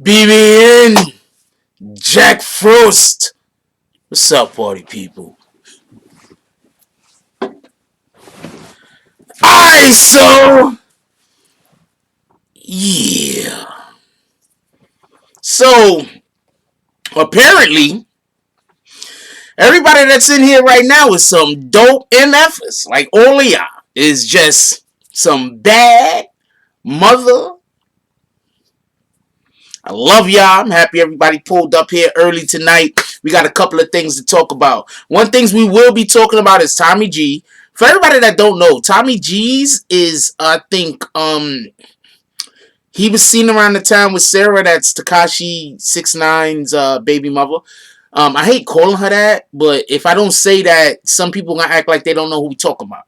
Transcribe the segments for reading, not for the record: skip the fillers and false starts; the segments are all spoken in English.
BBN, Jack Frost. What's up, party people? So yeah. So apparently, everybody that's in here right now is some dope MFers. Like all of y'all is just some bad mother. I love y'all. I'm happy everybody pulled up here early tonight. We got a couple of things to talk about. One things we will be talking about is Tommy G. For everybody that don't know, Tommy G's is, I think, he was seen around the town with Sarah. That's Tekashi 6ix9ine's baby mother. I hate calling her that, but if I don't say that, some people gonna act like they don't know who we talking about.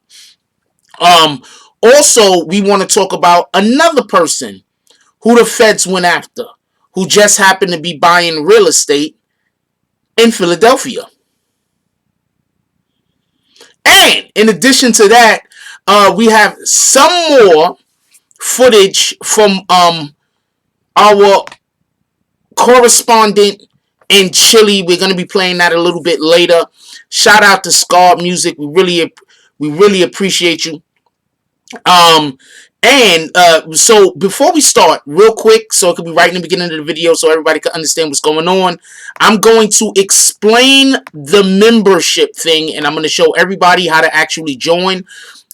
Also, we want to talk about another person who the feds went after, who just happened to be buying real estate in Philadelphia. And in addition to that, we have some more footage from our correspondent in Chile. We're going to be playing that a little bit later. Shout out to Scar Music. We really appreciate you. So before we start, real quick, so it could be right in the beginning of the video so everybody can understand what's going on, I'm going to explain the membership thing, and I'm going to show everybody how to actually join.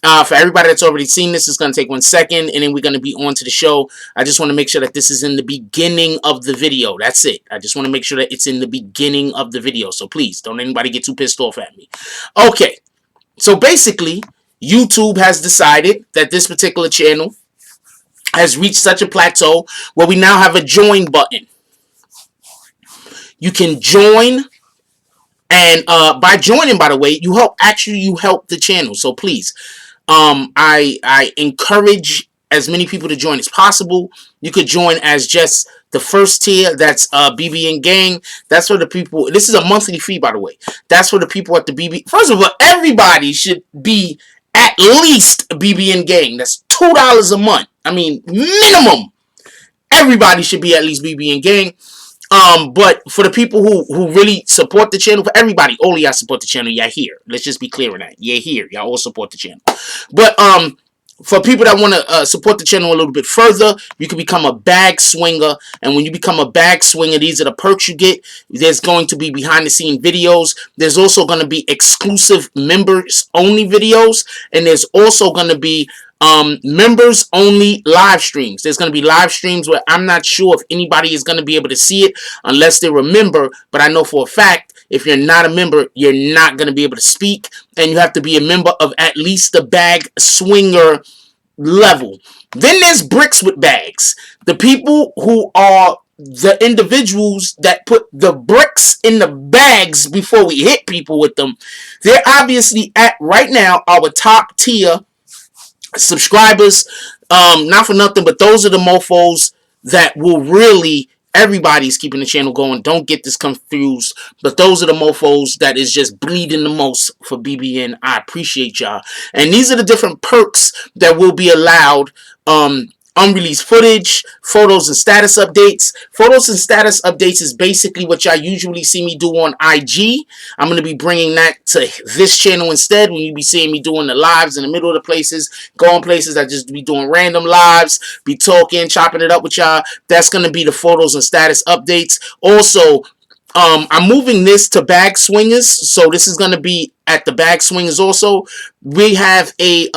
For everybody that's already seen this, it's going to take 1 second, and then we're going to be on to the show. I just want to make sure that this is in the beginning of the video. That's it. I just want to make sure that it's in the beginning of the video. So please, don't anybody get too pissed off at me. Okay, so basically, YouTube has decided that this particular channel has reached such a plateau where we now have a join button. You can join, and by joining, by the way, you help the channel. So please, I encourage as many people to join as possible. You could join as just the first tier. That's BBN Gang. That's for the people. This is a monthly fee, by the way. That's for the people at the BB. First of all, everybody should be at least BBN Gang. That's $2 a month. I mean, minimum. Everybody should be at least BBN Gang. But for the people who really support the channel, for everybody, all of y'all support the channel. Y'all here. Let's just be clear on that. You're here. Y'all all support the channel. But for people that want to support the channel a little bit further, you can become a bag swinger. And when you become a bag swinger, these are the perks you get. There's going to be behind the scene videos. There's also going to be exclusive members only videos. And there's also going to be members only live streams. There's going to be live streams where I'm not sure if anybody is going to be able to see it unless they're a member. But I know for a fact, if you're not a member, you're not going to be able to speak, and you have to be a member of at least the bag swinger level. Then there's bricks with bags. The people who are the individuals that put the bricks in the bags before we hit people with them, they're obviously at right now our top tier subscribers. Not for nothing, but those are the mofos that will really, everybody's keeping the channel going. Don't get this confused. But those are the mofos that is just bleeding the most for BBN. I appreciate y'all. And these are the different perks that will be allowed. Unreleased footage, photos and status updates. Photos and status updates is basically what y'all usually see me do on IG. I'm going to be bringing that to this channel instead. When you be seeing me doing the lives in the middle of the places, going places, I just be doing random lives, be talking, chopping it up with y'all. That's going to be the photos and status updates. Also, I'm moving this to bag swingers, so this is going to be at the bag swingers also. We have a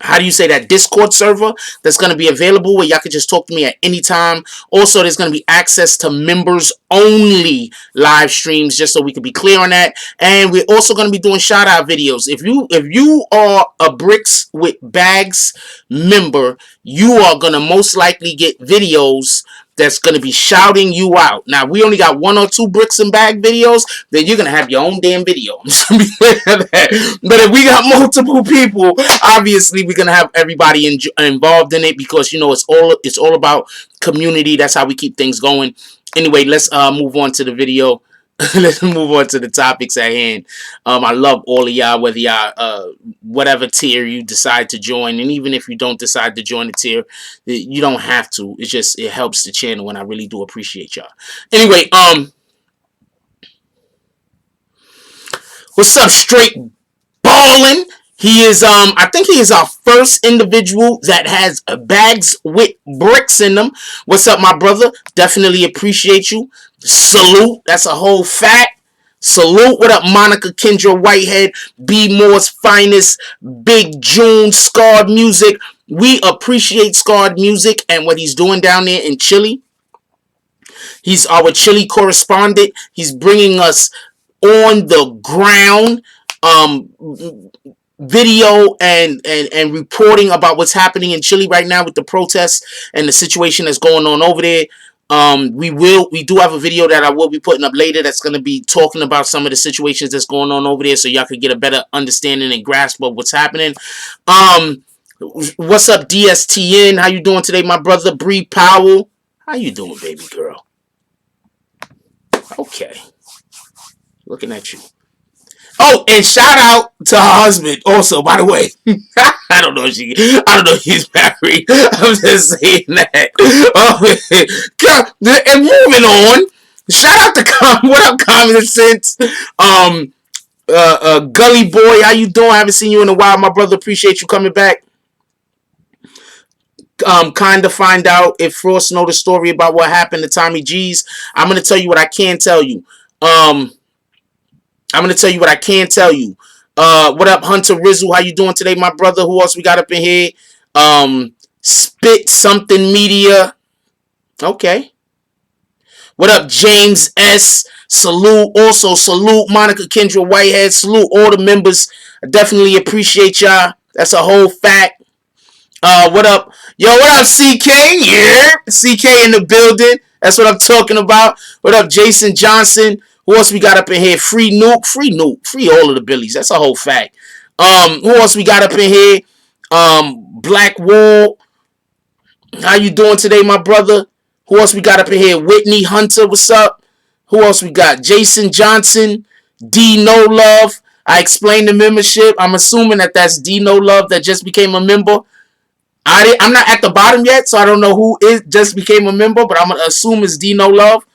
how do you say that, Discord server that's going to be available where y'all can just talk to me at any time. Also, there's going to be access to members only live streams, just so we can be clear on that. And we're also going to be doing shout out videos. If you are a Bricks with Bags member, you are going to most likely get videos that's going to be shouting you out. Now, we only got 1 or 2 bricks and bag videos, then you're going to have your own damn video. I'm just going to be clear on that. But if we got multiple people, obviously we're going to have everybody involved in it, because, you know, it's all about community. That's how we keep things going. Anyway, let's move on to the video. Let's move on to the topics at hand. I love all of y'all, whether y'all, whatever tier you decide to join. And even if you don't decide to join the tier, you don't have to. It's just, it helps the channel, and I really do appreciate y'all. Anyway, what's up, Straight Ballin'? He is, I think he is our first individual that has bags with bricks in them. What's up, my brother? Definitely appreciate you. Salute. That's a whole fact. Salute. What up, Monica Kendra Whitehead, B Moore's finest, Big June, Scarred Music. We appreciate Scarred Music and what he's doing down there in Chile. He's our Chile correspondent. He's bringing us on the ground video and reporting about what's happening in Chile right now with the protests and the situation that's going on over there. We do have a video that I will be putting up later that's going to be talking about some of the situations that's going on over there, so y'all could get a better understanding and grasp of what's happening. What's up, DSTN? How you doing today, my brother? Bree Powell, how you doing, baby girl? Okay, looking at you. Oh, and shout out to her husband also, by the way. I don't know if he's married. I'm just saying that. And moving on, Shout out to what up, Common Sense. Gully Boy, how you doing? I haven't seen you in a while, my brother. Appreciate you coming back. Kind of find out if Frost know the story about what happened to Tommy G's. I'm gonna tell you what I can tell you. Um, I'm gonna tell you what I can tell you. What up, Hunter Rizzle? How you doing today, my brother? Who else we got up in here? Spit something media. Okay. What up, James S? Salute. Also, salute Monica Kendra Whitehead. Salute all the members. I definitely appreciate y'all. That's a whole fact. What up? Yo, what up, CK? Yeah. CK in the building. That's what I'm talking about. What up, Jason Johnson? Who else we got up in here? Free Nuke. Free Nuke. Free all of the Billies. That's a whole fact. Who else we got up in here? Black Wall. How you doing today, my brother? Who else we got up in here? Whitney Hunter, what's up? Who else we got? Jason Johnson, D No Love. I explained the membership. I'm assuming that that's D No Love that just became a member. I'm not at the bottom yet, so I don't know who is just became a member, but I'm gonna assume it's D No Love.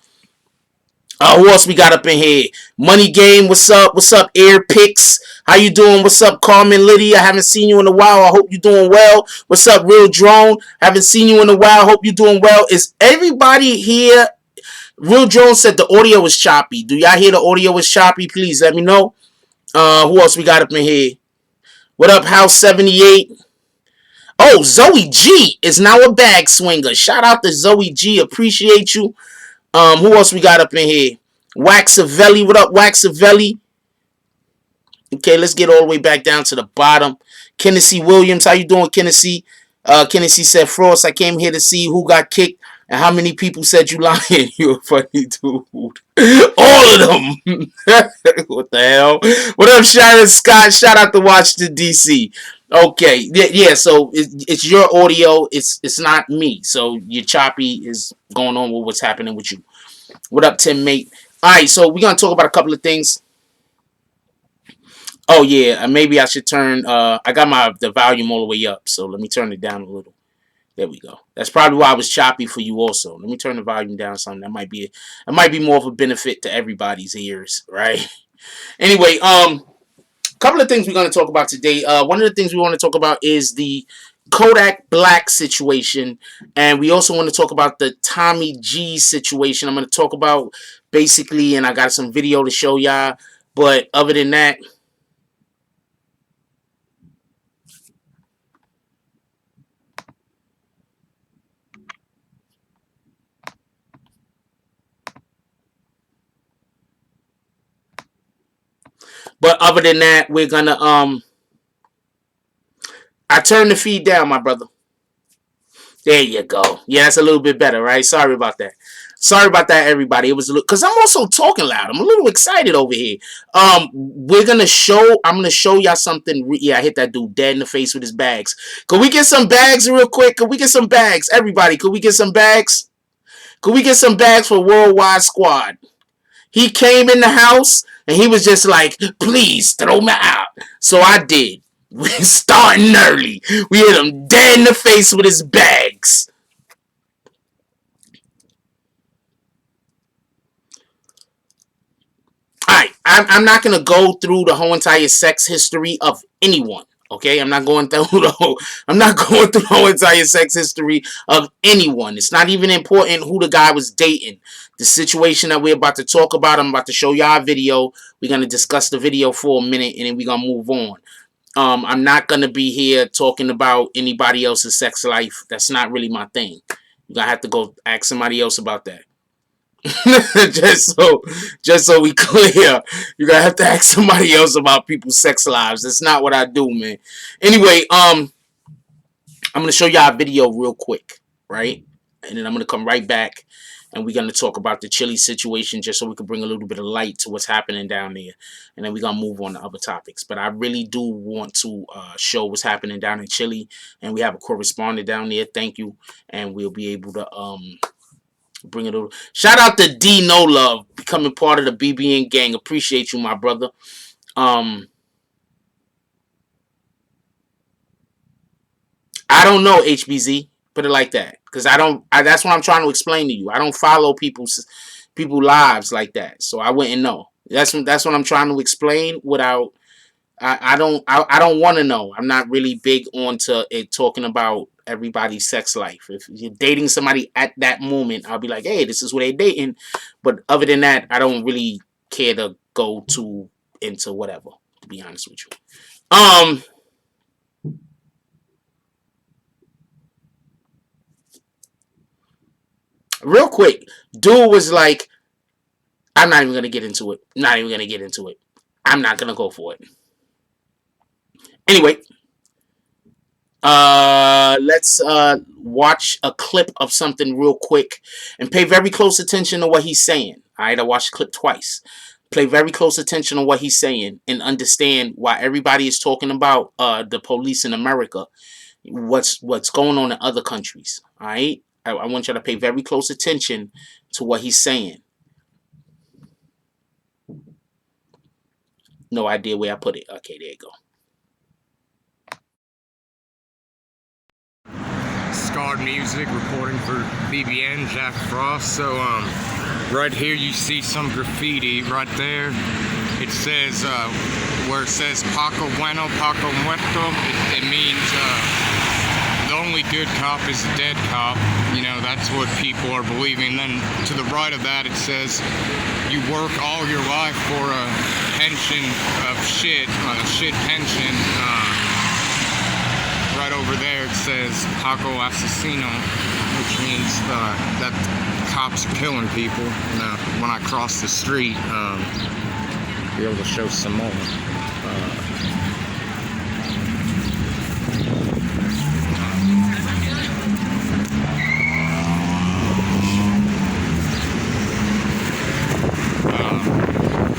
Who else we got up in here? Money Game, what's up? What's up, Air Picks? How you doing? What's up, Carmen Liddy? I haven't seen you in a while. I hope you're doing well. What's up, Real Drone? Haven't seen you in a while. I hope you're doing well. Is everybody here? Real Drone said the audio was choppy. Do y'all hear the audio was choppy? Please let me know. Who else we got up in here? What up, House 78? Oh, Zoe G is now a bag swinger. Shout out to Zoe G. Appreciate you. Who else we got up in here? Waxavelli. What up, Waxavelli? Okay, let's get all the way back down to the bottom. Kennedy Williams, how you doing, Kennedy? Kennedy said, Frost, I came here to see who got kicked and how many people said you lying. You're a funny dude. All of them. What the hell? What up, Sharon Scott? Shout out to Washington, D.C. Okay, yeah. So it's your audio. It's not me. So your choppy is going on with what's happening with you. What up, Tim Mate? All right, so we're gonna talk about a couple of things. Oh yeah, maybe I should turn. I got the volume all the way up, so let me turn it down a little. There we go. That's probably why I was choppy for you also. Let me turn the volume down some. That might be more of a benefit to everybody's ears, right? Anyway, couple of things we're going to talk about today. One of the things we want to talk about is the Kodak Black situation, and we also want to talk about the Tommy G situation. I'm going to talk about basically, and I got some video to show y'all, but other than that, we're gonna I turned the feed down, my brother. There you go. Yeah, that's a little bit better, right? Sorry about that. Sorry about that, everybody. It was a little because I'm also talking loud. I'm a little excited over here. I'm gonna show y'all something. Yeah, I hit that dude dead in the face with his bags. Could we get some bags real quick? Could we get some bags, everybody? Could we get some bags? Could we get some bags for Worldwide Squad? He came in the house and he was just like, please throw me out. So I did. We're starting early. We hit him dead in the face with his bags. Alright, I'm not going to go through the whole entire sex history of anyone. Okay, I'm not going through the whole entire sex history of anyone. It's not even important who the guy was dating. The situation that we're about to talk about, I'm about to show y'all a video. We're going to discuss the video for a minute and then we're going to move on. I'm not going to be here talking about anybody else's sex life. That's not really my thing. You're going to have to go ask somebody else about that. just so we clear, you're going to have to ask somebody else about people's sex lives. That's not what I do, man. Anyway, I'm going to show y'all a video real quick, right? And then I'm going to come right back and we're going to talk about the Chile situation just so we can bring a little bit of light to what's happening down there. And then we're going to move on to other topics. But I really do want to show what's happening down in Chile. And we have a correspondent down there. Thank you. And we'll be able to bring it over. Shout out to D No Love becoming part of the BBN gang. Appreciate you, my brother. I don't know, HBZ. Put it like that. Because that's what I'm trying to explain to you. I don't follow people's people lives like that. So I wouldn't know. That's what I'm trying to explain without. I don't want to know. I'm not really big onto it talking about everybody's sex life. If you're dating somebody at that moment, I'll be like, hey, this is what they're dating. But other than that, I don't really care to go too into whatever, to be honest with you. Real quick, dude was like, I'm not even gonna get into it. Not even gonna get into it. I'm not gonna go for it. Anyway, let's watch a clip of something real quick and pay very close attention to what he's saying. All right, I watched the clip twice. Pay very close attention to what he's saying and understand why everybody is talking about the police in America. What's going on in other countries. All right, I want you to pay very close attention to what he's saying. No idea where I put it. Okay, there you go. Scarred Music, reporting for BBN, Jack Frost. So, right here you see some graffiti right there. It says, where it says Paco Bueno, Paco Muerto, it means the only good cop is a dead cop. You know, that's what people are believing. Then to the right of that it says, you work all your life for a pension of shit, a shit pension. Right over there it says Paco Asesino, which means that cops are killing people. When I cross the street, be able to show some more.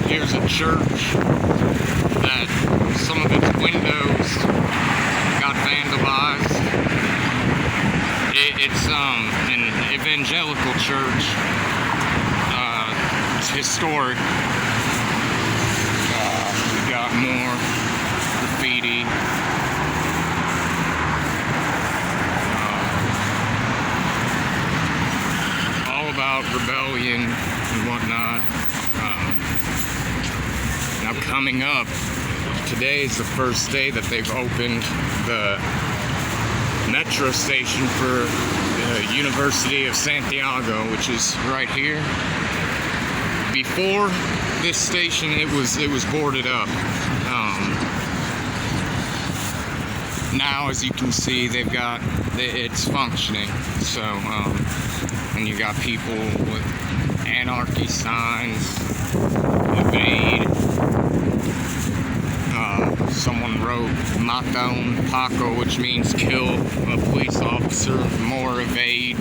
Here's a church that some of its windows got vandalized. It's an evangelical church. It's historic. We got more graffiti. All about rebellion and whatnot. Now coming up, today is the first day that they've opened the metro station for the University of Santiago, which is right here. Before this station, it was boarded up. Now, as you can see, it's functioning. So, and you got people with anarchy signs, evade. Someone wrote Mata un Paco, which means kill a police officer, more evade.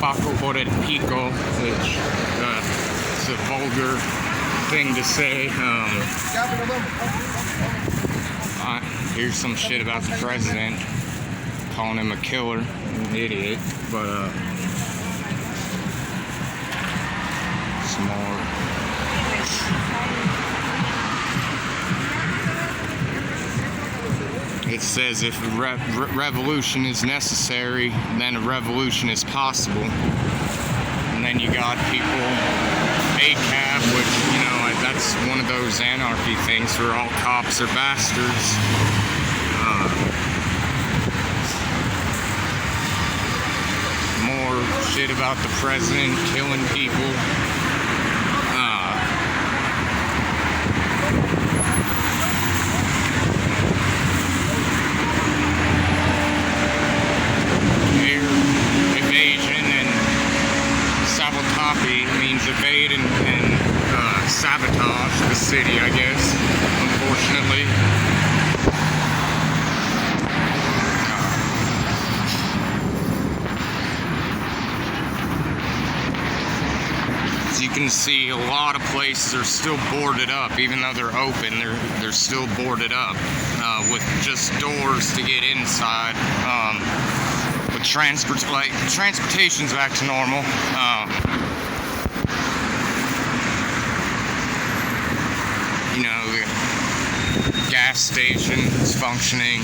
Paco por el pico, which is a vulgar thing to say. Here's some shit about the president, calling him a killer, an idiot, but some more. It says if a revolution is necessary, then a revolution is possible. And then you got people, ACAB, which, you know, that's one of those anarchy things where all cops are bastards. More shit about the president killing people. Evade and sabotage the city, I guess, unfortunately. As you can see, a lot of places are still boarded up, even though they're open. They're still boarded up with just doors to get inside. With transportation's back to normal. You know, the gas station is functioning.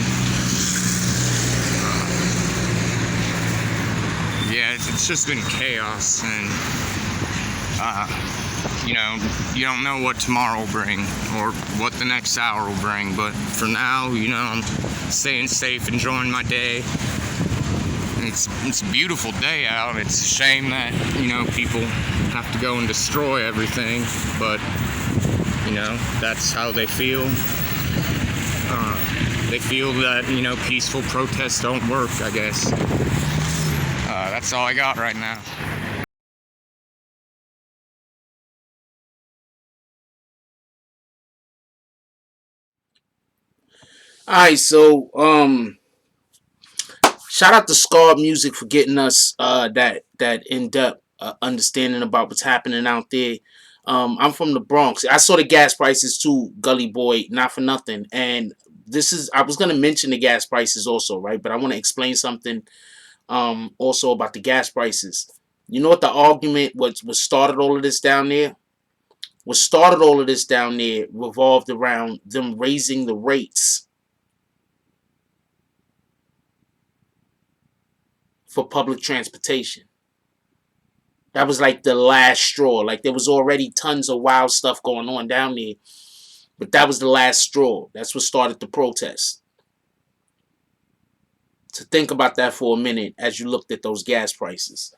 yeah, it's just been chaos, and you know, you don't know what tomorrow will bring or what the next hour will bring. But for now, you know, I'm staying safe, enjoying my day. It's a beautiful day out. It's a shame that, you know, people have to go and destroy everything, but, you know, that's how they feel. They feel that, you know, peaceful protests don't work, I guess. That's all I got right now. All right, so shout out to Scarred Music for getting us that in depth understanding about what's happening out there. I'm from the Bronx. I saw the gas prices too, Gully Boy, not for nothing. And I was gonna mention the gas prices also, right? But I want to explain something also about the gas prices. You know what the argument what started all of this down there? What started all of this down there revolved around them raising the rates for public transportation. That was like the last straw. Like there was already tons of wild stuff going on down there, but that was the last straw. That's what started the protest. So think about that for a minute as you looked at those gas prices.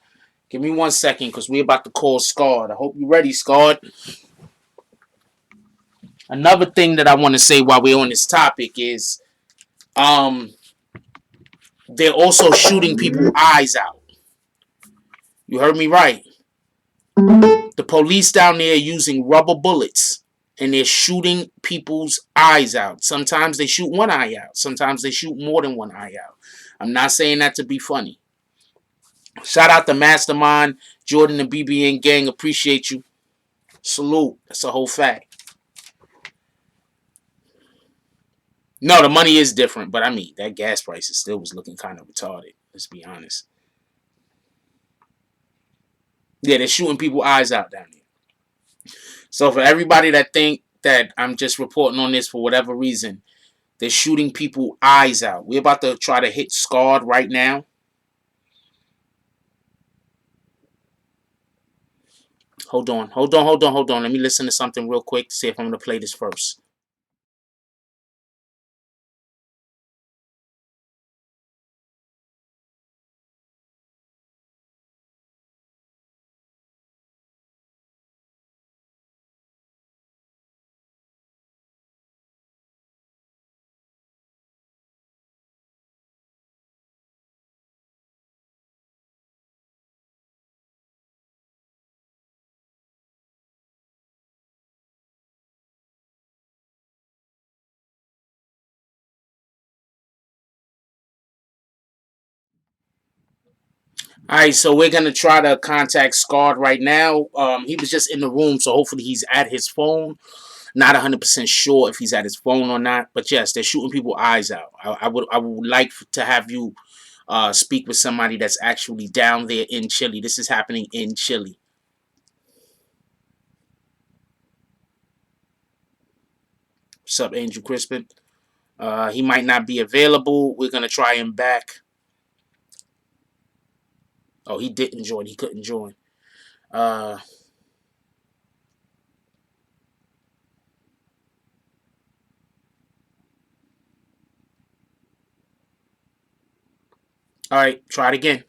Give me 1 second because we're about to call Scarred. I hope you're ready, Scarred. Another thing that I want to say while we're on this topic is they're also shooting people's eyes out. You heard me right. The police down there are using rubber bullets and they're shooting people's eyes out. Sometimes they shoot one eye out. Sometimes they shoot more than one eye out. I'm not saying that to be funny. Shout out to Mastermind, Jordan, and BBN gang. Appreciate you. Salute. That's a whole fact. No, the money is different, but I mean, that gas price still was looking kind of retarded. Let's be honest. Yeah, they're shooting people's eyes out down there. So for everybody that think that I'm just reporting on this for whatever reason, they're shooting people's eyes out. We're about to try to hit Scarred right now. Hold on. Let me listen to something real quick to see if I'm going to play this first. All right, so we're gonna try to contact Scarred right now. He was just in the room, so hopefully he's at his phone. Not 100% sure if he's at his phone or not, but yes, they're shooting people's eyes out. I would like to have you speak with somebody that's actually down there in Chile. This is happening in Chile. What's up, Angel Crispin? He might not be available. We're gonna try him back. Oh, he didn't join. He couldn't join. Uh, all right, try it again.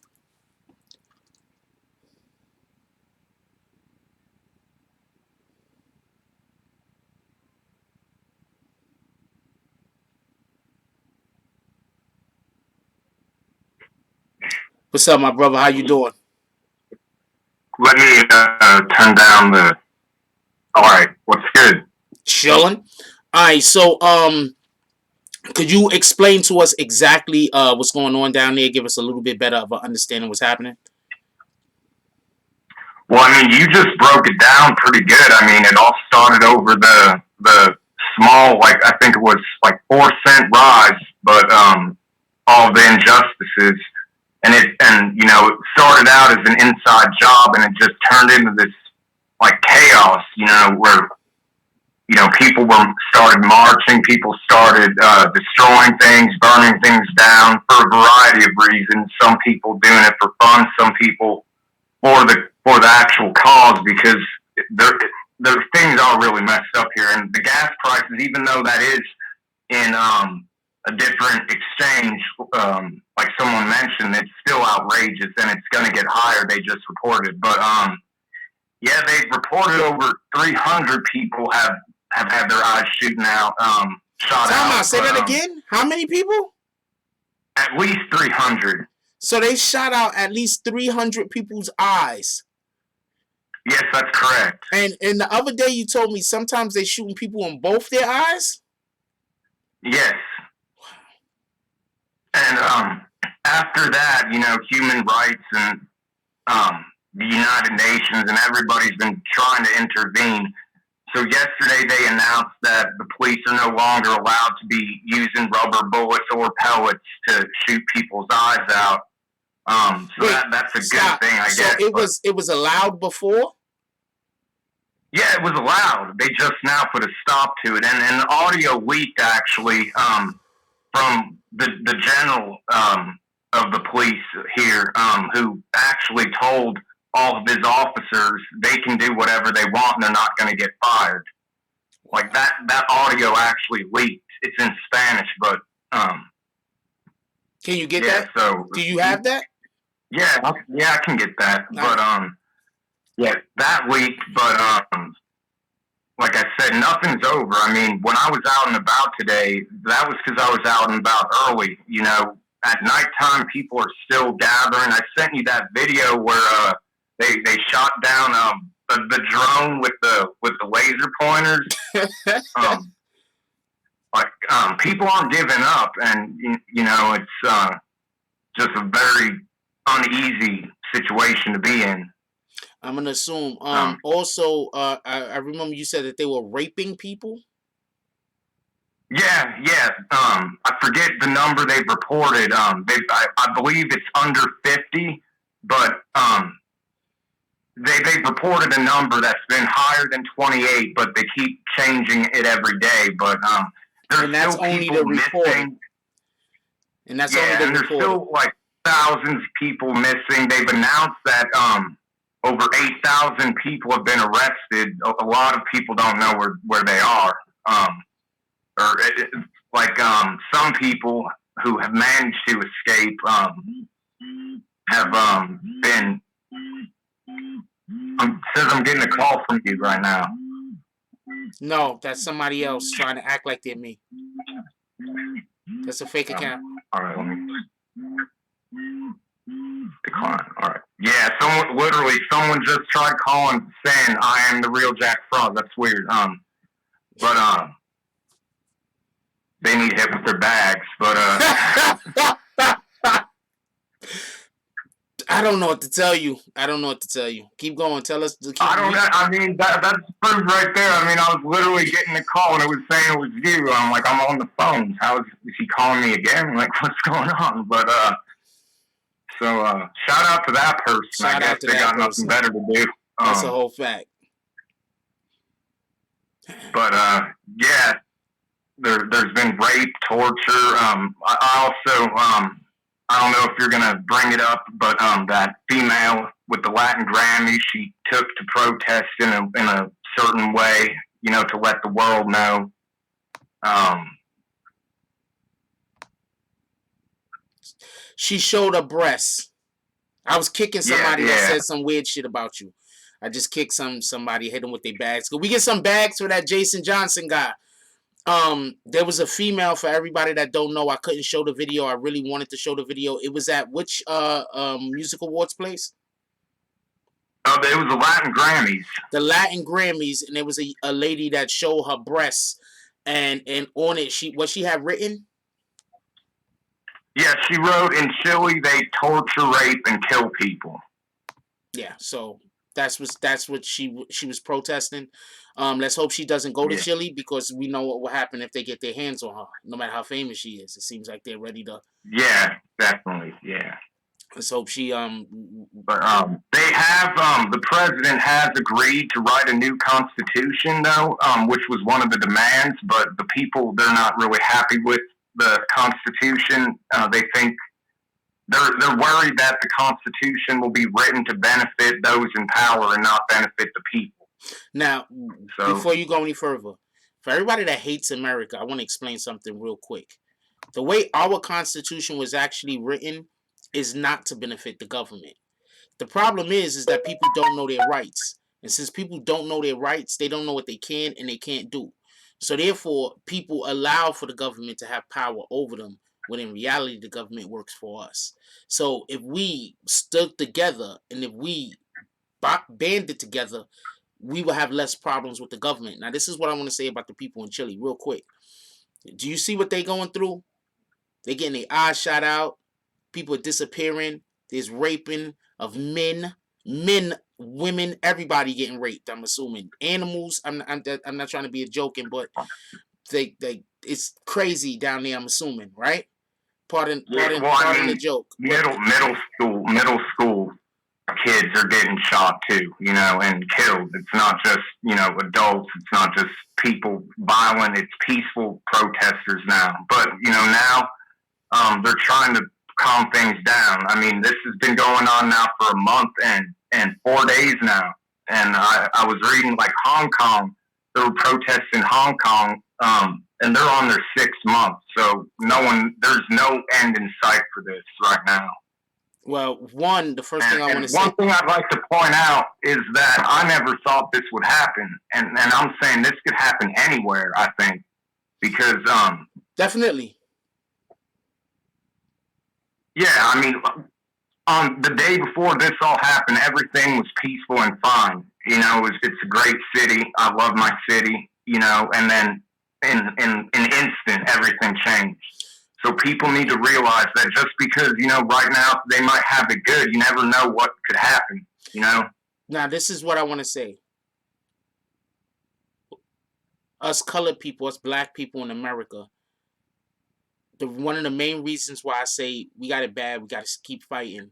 What's up, my brother? How you doing? Let me turn down the. All right, what's good? Chilling. All right, so could you explain to us exactly what's going on down there? Give us a little bit better of an understanding what's happening. Well, I mean, you just broke it down pretty good. I mean, it all started over the small, like I think it was like 4 cent rise, but all the injustices, and you know, it started out as an inside job, and it just turned into this like chaos. You know, where people started marching, people started destroying things, burning things down for a variety of reasons. Some people doing it for fun, some people for the actual cause, because the things are really messed up here. And the gas prices, even though that is in a different exchange, like someone mentioned, it's still outrageous, and it's going to get higher. They just reported, but yeah, they've reported over 300 people have had their eyes shooting out, shot Time out. out. Say that again. How many people? At least 300. So they shot out at least 300 people's eyes. Yes, that's correct. And the other day you told me sometimes they shooting people in both their eyes? Yes. And after that, human rights and the United Nations and everybody's been trying to intervene. So yesterday they announced that the police are no longer allowed to be using rubber bullets or pellets to shoot people's eyes out. So Wait, that's a good stop. thing, I guess. So it was allowed before? Yeah, it was allowed. They just now put a stop to it, and the audio leaked actually from the general of the police here, who actually told all of his officers they can do whatever they want and they're not going to get fired. Like that audio actually leaked. It's in Spanish, but can you get yeah, that? So do you have that? Yeah, I can get that. But yeah, that leaked. But like I said, nothing's over. I mean, when I was out and about today, that was because I was out and about early. At nighttime, people are still gathering. I sent you that video where they shot down the drone with the laser pointers. People aren't giving up, and it's just a very uneasy situation to be in. I'm gonna assume. Also, I remember you said that they were raping people. Yeah. I forget the number they've reported. I believe it's under 50, but they've reported a number that's been higher than 28, but they keep changing it every day. But and that's still only people the report. missing. And that's Yeah, only the and there's report. still like thousands of people missing. They've announced that over 8,000 people have been arrested. A lot of people don't know where they are. Some people who have managed to escape have been. Says I'm getting a call from you right now. No, that's somebody else trying to act like they're me. That's a fake account. All right, let me decline. All right. Yeah, someone just tried calling saying I am the real Jack Frost. That's weird. But they need hit with their bags. But I don't know what to tell you. Keep going. Tell us. I mean, that's proof right there. I mean, I was literally getting a call and it was saying it was you. I'm like, I'm on the phone. Is he calling me again? I'm like, what's going on? But so shout out to that person. I guess they got nothing better to do. That's a whole fact. But yeah, there's been rape, torture. I also I don't know if you're gonna bring it up, but that female with the Latin Grammy, she took to protest in a certain way, to let the world know. She showed her breasts. I was kicking somebody that said some weird shit about you. I just kicked somebody, hit them with their bags. Could we get some bags for that Jason Johnson guy? There was a female, for everybody that don't know, I couldn't show the video. I really wanted to show the video. It was at which music awards place? It was the Latin Grammys. The Latin Grammys, and there was a lady that showed her breasts, and on it what she had written? Yeah, she wrote, in Chile they torture, rape, and kill people. Yeah, so that's what she was protesting. Let's hope she doesn't go to Chile, because we know what will happen if they get their hands on her. No matter how famous she is, it seems like they're ready to. Yeah, definitely. Yeah. Let's hope she But they have the president has agreed to write a new constitution, though, which was one of the demands. But the people, they're not really happy with the constitution. They think they're worried that the constitution will be written to benefit those in power and not benefit the people. Now, before you go any further, for everybody that hates America, I want to explain something real quick. The way our Constitution was actually written is not to benefit the government. The problem is that people don't know their rights. And since people don't know their rights, they don't know what they can and they can't do. So therefore, people allow for the government to have power over them, when in reality, the government works for us. So if we stood together and if we banded together, we will have less problems with the government. Now, this is what I want to say about the people in Chile real quick. Do you see what they're going through? They're getting their eyes shot out. People are disappearing. There's raping of men, women, everybody getting raped. I'm assuming animals. I'm not trying to be a joking, but it's crazy down there. I'm assuming, right? Pardon the joke. Middle school kids are getting shot too, and killed. It's not just adults. It's not just people violent. It's peaceful protesters now. But now they're trying to calm things down. I mean, this has been going on now for a month and 4 days now. And I was reading like Hong Kong. There were protests in Hong Kong, and they're on their 6th month. So there's no end in sight for this right now. Well, the first thing I want to say. One thing I'd like to point out is that I never thought this would happen. And I'm saying this could happen anywhere, I think. Because, definitely. Yeah, I mean, on the day before this all happened, everything was peaceful and fine. It's a great city. I love my city, and then in an instant, everything changed. So people need to realize that just because, right now they might have it good, you never know what could happen, Now, this is what I want to say. Us colored people, us black people in America, one of the main reasons why I say we got it bad, we got to keep fighting,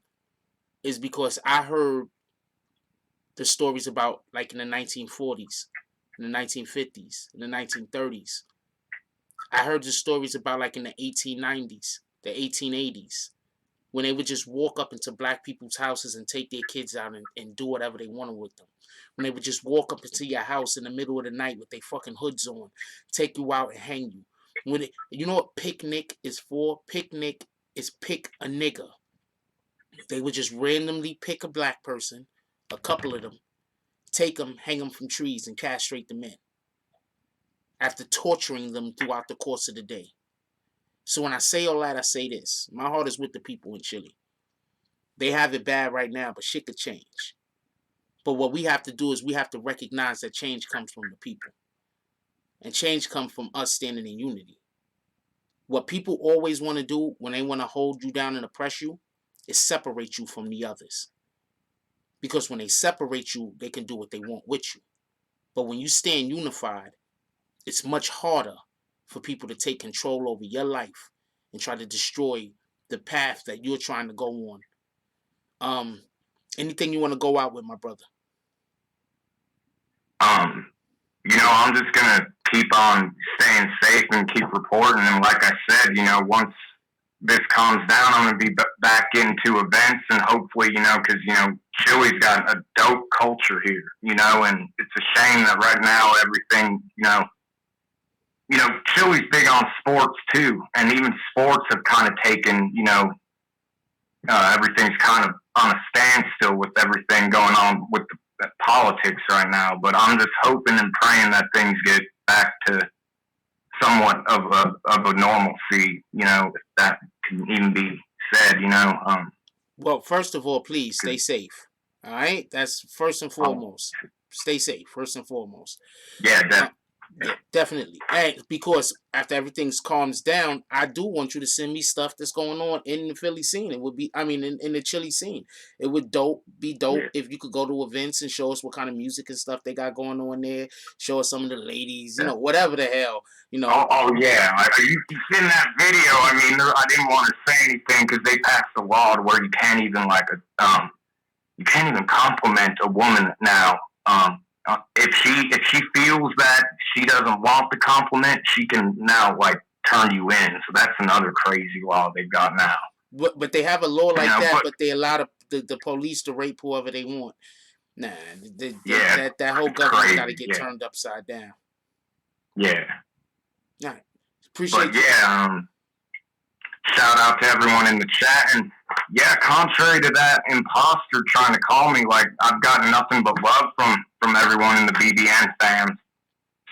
is because I heard the stories about, like, in the 1940s, in the 1950s, in the 1930s. I heard the stories about, like, in the 1890s, the 1880s, when they would just walk up into black people's houses and take their kids out and do whatever they wanted with them. When they would just walk up into your house in the middle of the night with their fucking hoods on, take you out and hang you. You know what picnic is for? Picnic is pick a nigga. They would just randomly pick a black person, a couple of them, take them, hang them from trees, and castrate the men, after torturing them throughout the course of the day. So when I say all that, I say this. My heart is with the people in Chile. They have it bad right now, but shit could change. But what we have to do is we have to recognize that change comes from the people. And change comes from us standing in unity. What people always want to do when they want to hold you down and oppress you is separate you from the others. Because when they separate you, they can do what they want with you. But when you stand unified, it's much harder for people to take control over your life and try to destroy the path that you're trying to go on. Anything you want to go out with, my brother? I'm just going to keep on staying safe and keep reporting. And like I said, once this calms down, I'm going to be back into events and hopefully, because, Chile's got a dope culture here, and it's a shame that right now everything, Chile's big on sports too. And even sports have kind of taken, everything's kind of on a standstill with everything going on with the politics right now. But I'm just hoping and praying that things get back to somewhat of a normalcy, if that can even be said, Well, first of all, please stay safe. All right? That's first and foremost. Stay safe, first and foremost. Yeah, definitely. And because after everything calms down, I do want you to send me stuff that's going on in the Philly scene. It would be, in the Chile scene. It would be dope if you could go to events and show us what kind of music and stuff they got going on there. Show us some of the ladies, whatever the hell, Oh yeah, you seen that video? I didn't want to say anything because they passed a law to where you can't even you can't even compliment a woman now. If she feels that she doesn't want the compliment, she can now like turn you in. So that's another crazy law they've got now. But they have a law like that, but they allow the police to rape whoever they want. Nah, that whole government got to get turned upside down. Yeah. All right. Appreciate you. Shout out to everyone in the chat. And yeah, contrary to that imposter trying to call me, like, I've gotten nothing but love from everyone in the BBN fans.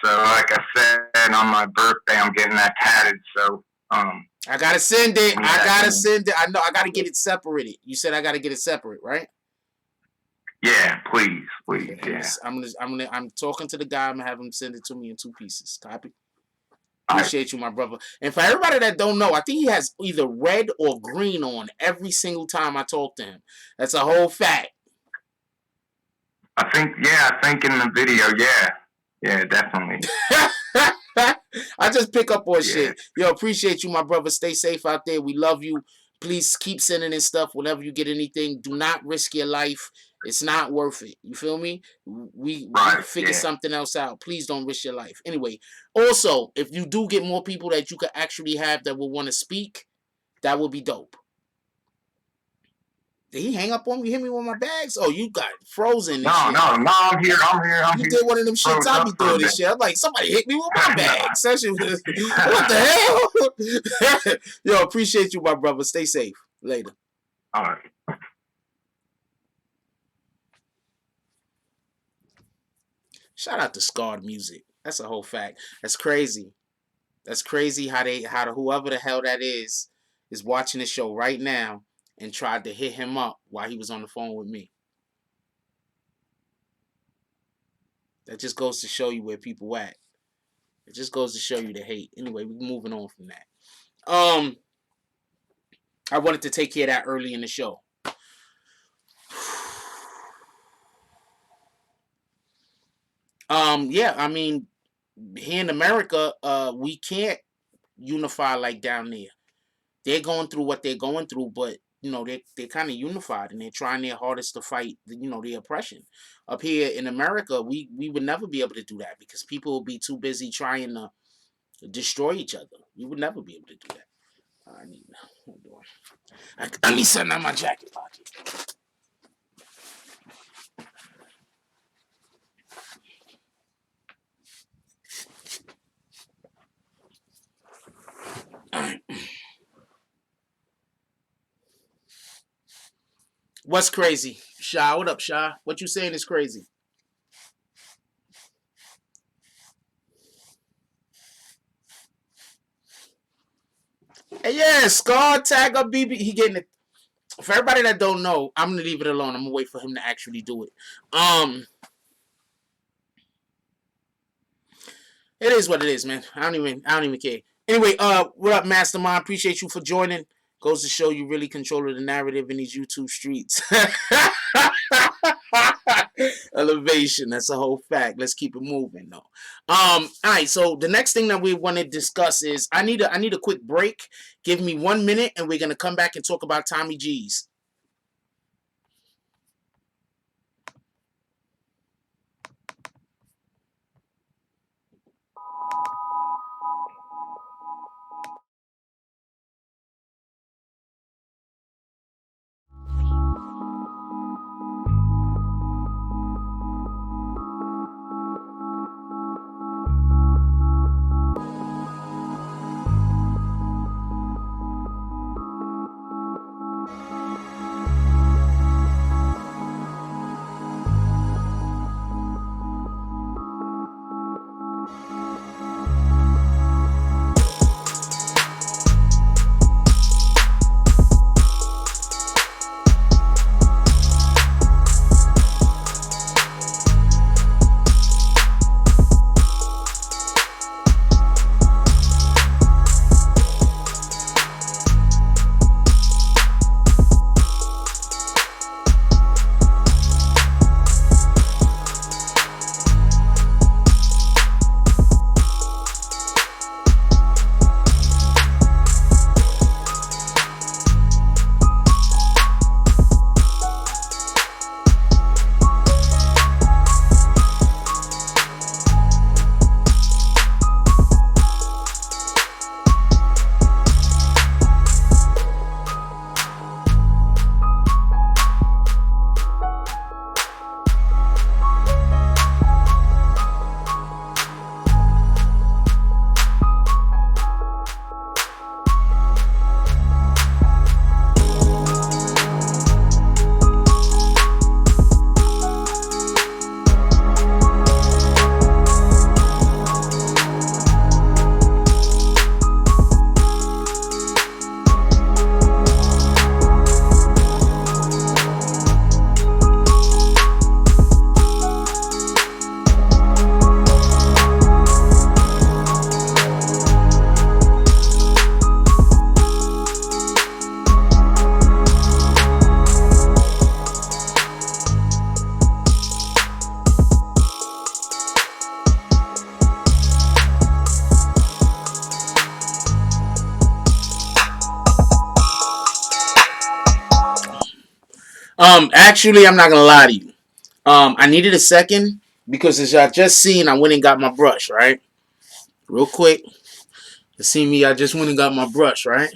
So like I said, on my birthday, I'm getting that tatted. So I gotta send it. I gotta send it. I know I gotta get it separated. You said I gotta get it separate, right? Yeah, please. Yeah. I'm talking to the guy. I'm gonna have him send it to me in 2 pieces. Copy. Appreciate you, my brother. And for everybody that don't know, I think he has either red or green on every single time I talk to him. That's a whole fact. I think in the video, yeah, definitely. I just pick up on shit. Yo, appreciate you, my brother. Stay safe out there. We love you. Please keep sending in stuff whenever you get anything. Do not risk your life. It's not worth it. You feel me? We figure something else out. Please don't risk your life. Anyway, also, if you do get more people that you could actually have that will want to speak, that would be dope. Did he hang up on me? Hit me with my bags? Oh, you got frozen. No, I'm here. You did one of them shits I be doing this shit. I'm like, somebody hit me with my bags. What the hell? Yo, appreciate you, my brother. Stay safe. Later. All right. Shout out to Scarred Music. That's a whole fact. That's crazy. That's crazy how whoever the hell that is watching this show right now and tried to hit him up while he was on the phone with me. That just goes to show you where people at. It just goes to show you the hate. Anyway, we're moving on from that. I wanted to take care of that early in the show. Yeah, I mean, here in America, we can't unify like down there. They're going through what they're going through, but you know, they're kind of unified and they're trying their hardest to fight, the oppression. Up here in America, we would never be able to do that because people will be too busy trying to destroy each other. We would never be able to do that. I need something on my jacket pocket. All right. What's crazy? Sha, what up, Sha? What you saying is crazy? Hey, yeah, Scar tag up BB. He getting it. For everybody that don't know, I'm gonna leave it alone. I'm gonna wait for him to actually do it. It is what it is, man. I don't even care. Anyway, what up, Mastermind? Appreciate you for joining. Goes to show you really control the narrative in these YouTube streets. Elevation, that's a whole fact. Let's keep it moving, though. All right. So the next thing that we want to discuss is I need a quick break. Give me 1 minute, and we're gonna come back and talk about Tommy G's. Actually, I'm not gonna lie to you. I needed a second because as y'all just seen, I went and got my brush, right? Real quick. You see me, I just went and got my brush, right?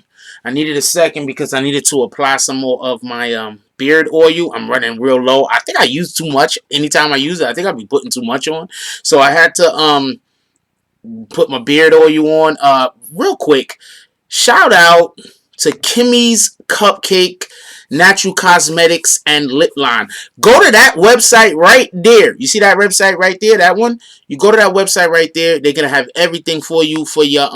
I needed a second because I needed to apply some more of my beard oil. I'm running real low. I think I use too much. Anytime I use it, I think I'll be putting too much on. So I had to put my beard oil on. Real quick, shout out to Kimmy's Cupcake Natural Cosmetics and Lip Line. Go to that website right there. You see that website right there? That one? You go to that website right there. They're gonna have everything for you for your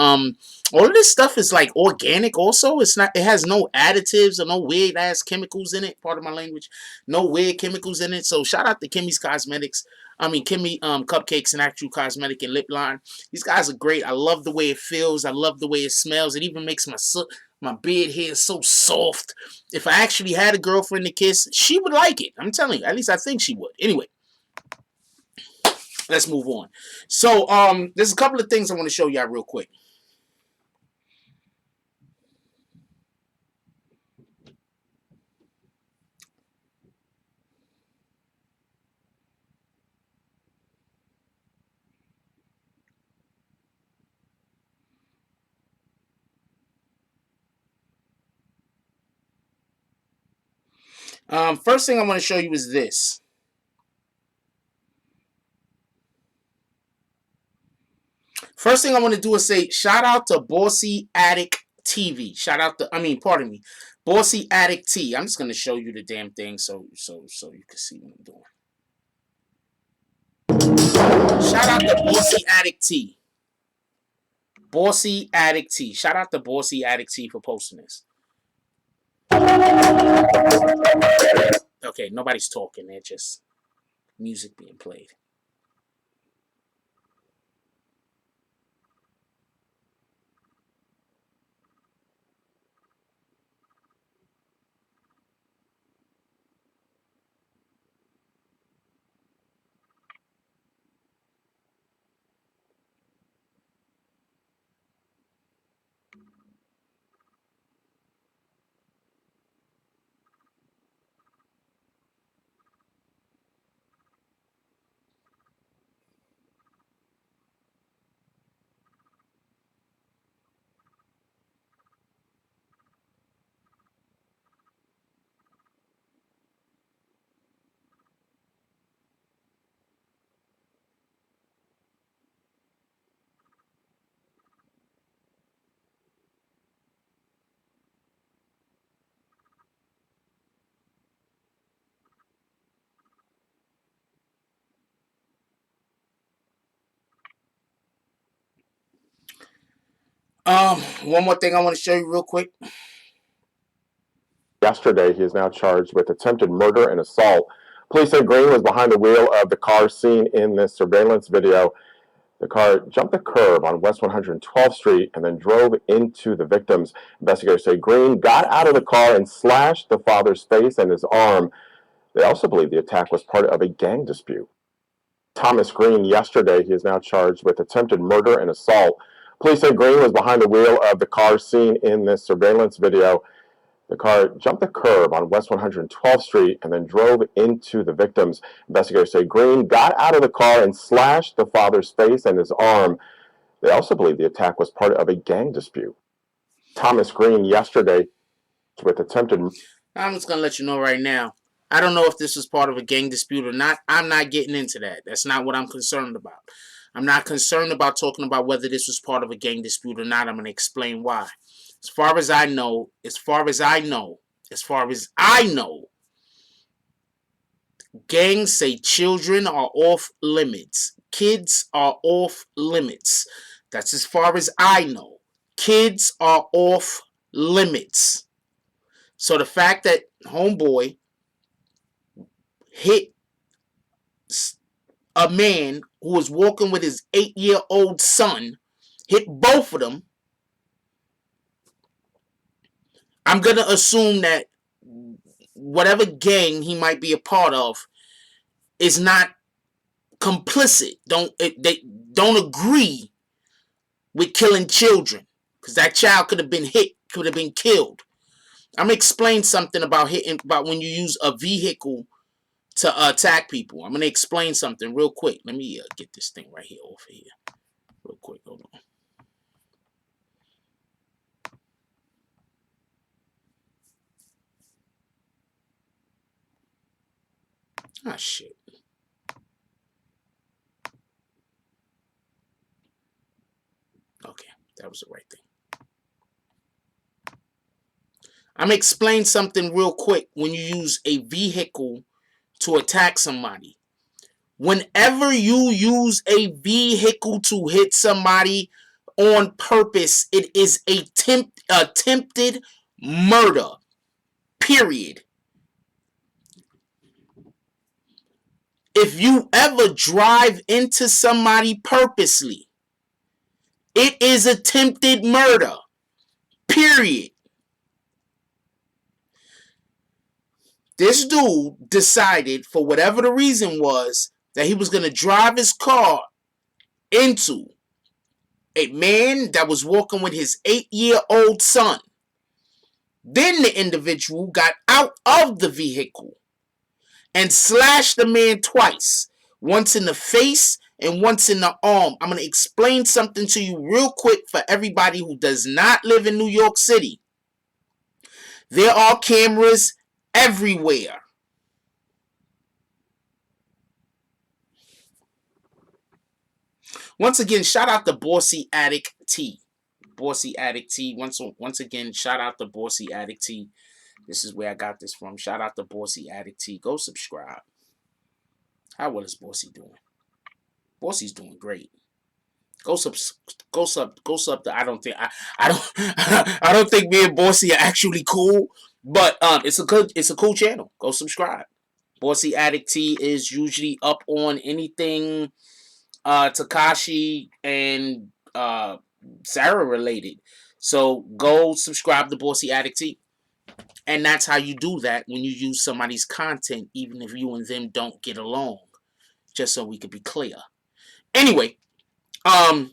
all of this stuff is like organic also. It's not, it has no additives or no weird ass chemicals in it. Part of my language. No weird chemicals in it. So shout out to Kimmy's Cosmetics. I mean Kimmy Cupcakes and Actual Cosmetic and Lip Line. These guys are great. I love the way it feels. I love the way it smells. It even makes my beard hair so soft. If I actually had a girlfriend to kiss, she would like it. I'm telling you. At least I think she would. Anyway, let's move on. So, there's a couple of things I want to show y'all real quick. First thing I want to show you is this. First thing I want to do is say shout out to Bossy Attic TV. Shout out to, pardon me, Bossy Attic T. I'm just gonna show you the damn thing so you can see what I'm doing. Shout out to Bossy Attic T. Bossy Attic T. Shout out to Bossy Attic T for posting this. Okay, nobody's talking. They're just music being played. One more thing I want to show you real quick. Yesterday, he is now charged with attempted murder and assault. Police say Green was behind the wheel of the car seen in this surveillance video. The car jumped the curb on West 112th Street and then drove into the victims. Investigators say Green got out of the car and slashed the father's face and his arm. They also believe the attack was part of a gang dispute. Thomas Green yesterday, he is now charged with attempted murder and assault. Police say Green was behind the wheel of the car seen in this surveillance video. The car jumped the curb on West 112th Street and then drove into the victims. Investigators say Green got out of the car and slashed the father's face and his arm. They also believe the attack was part of a gang dispute. Thomas Green yesterday with attempted... I'm just going to let you know right now. I don't know if this was part of a gang dispute or not. I'm not getting into that. That's not what I'm concerned about. I'm not concerned about talking about whether this was part of a gang dispute or not. I'm going to explain why. As far as I know, gangs say children are off limits. Kids are off limits. That's as far as I know. Kids are off limits. So the fact that homeboy hit a man who was walking with his 8-year-old son, hit both of them, I'm going to assume that whatever gang he might be a part of is not complicit. They don't agree with killing children, because that child could have been hit, could have been killed. I'm gonna explain something about when you use a vehicle to attack people. I'm gonna explain something real quick. Let me get this thing right here off of here real quick. Hold on. Ah, shit. Okay, that was the right thing. I'm gonna explain something real quick when you use a vehicle to attack somebody. Whenever you use a vehicle to hit somebody on purpose, it is attempted murder. Period. If you ever drive into somebody purposely, it is attempted murder. Period. This dude decided, for whatever the reason was, that he was going to drive his car into a man that was walking with his 8-year-old son. Then the individual got out of the vehicle and slashed the man twice. Once in the face and once in the arm. I'm going to explain something to you real quick for everybody who does not live in New York City. There are cameras everywhere. Once again, shout out to Bossy Addict T. Bossy Addict T. Once again, shout out to Bossy Addict T. This is where I got this from. Shout out to Bossy Addict T. Go subscribe. How well is Bossy doing? Bossy's doing great. Go sub. I don't think I don't think me and Bossy are actually cool, but it's a cool channel. Go subscribe. Bossy Addict T is usually up on anything Takashi and Sarah related. So go subscribe to Bossy Addict T. And that's how you do that when you use somebody's content, even if you and them don't get along. Just so we could be clear. Anyway, no,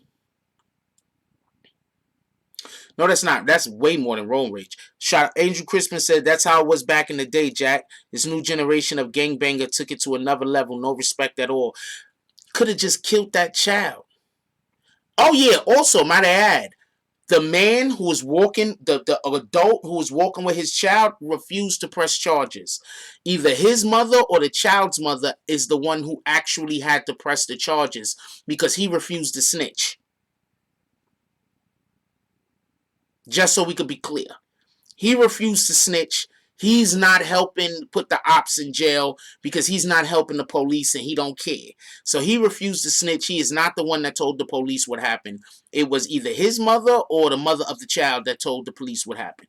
that's not. That's way more than road rage. Angel Crispin said that's how it was back in the day, Jack. This new generation of gangbanger took it to another level. No respect at all. Could have just killed that child. Oh yeah. Also, might I add, the man who was walking, the adult who was walking with his child, refused to press charges. Either his mother or the child's mother is the one who actually had to press the charges because he refused to snitch. Just so we could be clear. He refused to snitch. He's not helping put the ops in jail because he's not helping the police and he don't care. So he refused to snitch. He is not the one that told the police what happened. It was either his mother or the mother of the child that told the police what happened.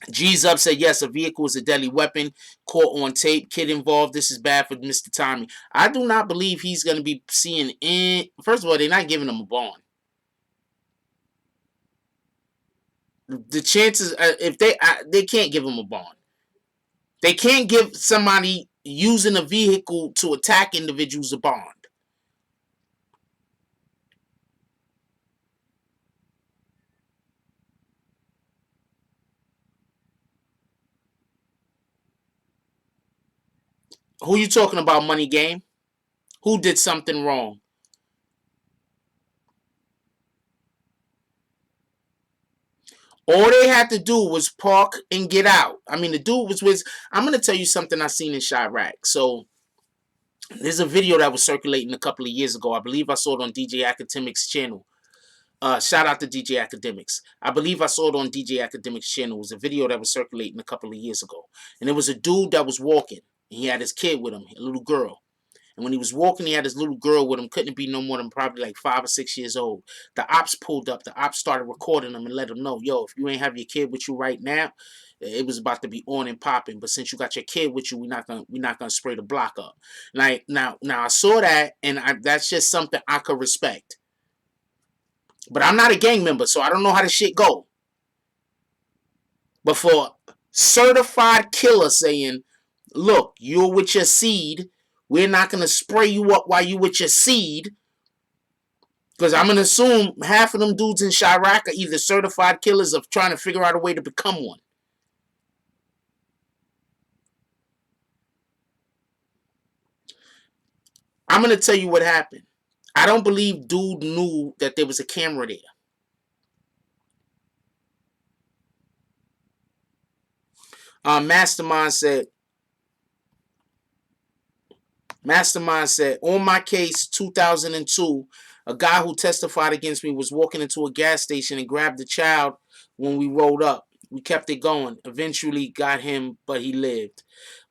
G's Up said, yes, a vehicle is a deadly weapon. Caught on tape. Kid involved. This is bad for Mr. Tommy. I do not believe he's going to be seeing in. First of all, they're not giving him a bond. The chances, if they can't give him a bond. They can't give somebody using a vehicle to attack individuals a bond. Who you talking about, Money Game? Who did something wrong? All they had to do was park and get out. I mean, the dude was with... I'm going to tell you something I seen in Chirac. So, there's a video that was circulating a couple of years ago. I believe I saw it on DJ Academics' channel. Shout out to DJ Academics. I believe I saw it on DJ Academics' channel. It was a video that was circulating a couple of years ago. And it was a dude that was walking. And he had his kid with him, a little girl. And when he was walking, he had his little girl with him. Couldn't be no more than probably like 5 or 6 years old. The ops pulled up. The ops started recording him and let him know, yo, if you ain't have your kid with you right now, it was about to be on and popping. But since you got your kid with you, we're not gonna spray the block up. Like now I saw that, and that's just something I could respect. But I'm not a gang member, so I don't know how the shit go. But for certified killer saying, look, you're with your seed. We're not going to spray you up while you with your seed. Because I'm going to assume half of them dudes in Chirac are either certified killers of trying to figure out a way to become one. I'm going to tell you what happened. I don't believe dude knew that there was a camera there. Mastermind said, on my case, 2002, a guy who testified against me was walking into a gas station and grabbed the child when we rolled up. We kept it going. Eventually got him, but he lived.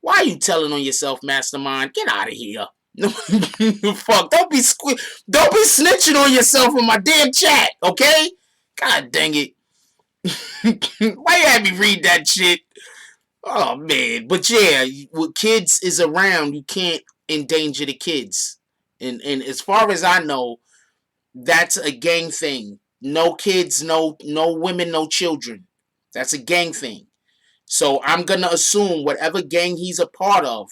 Why are you telling on yourself, Mastermind? Get out of here. Fuck, don't be snitching on yourself in my damn chat, okay? God dang it. Why you have me read that shit? Oh man, but yeah, when kids is around, you can't endanger the kids. And as far as I know, that's a gang thing. No kids, no women, no children. That's a gang thing. So I'm gonna assume whatever gang he's a part of,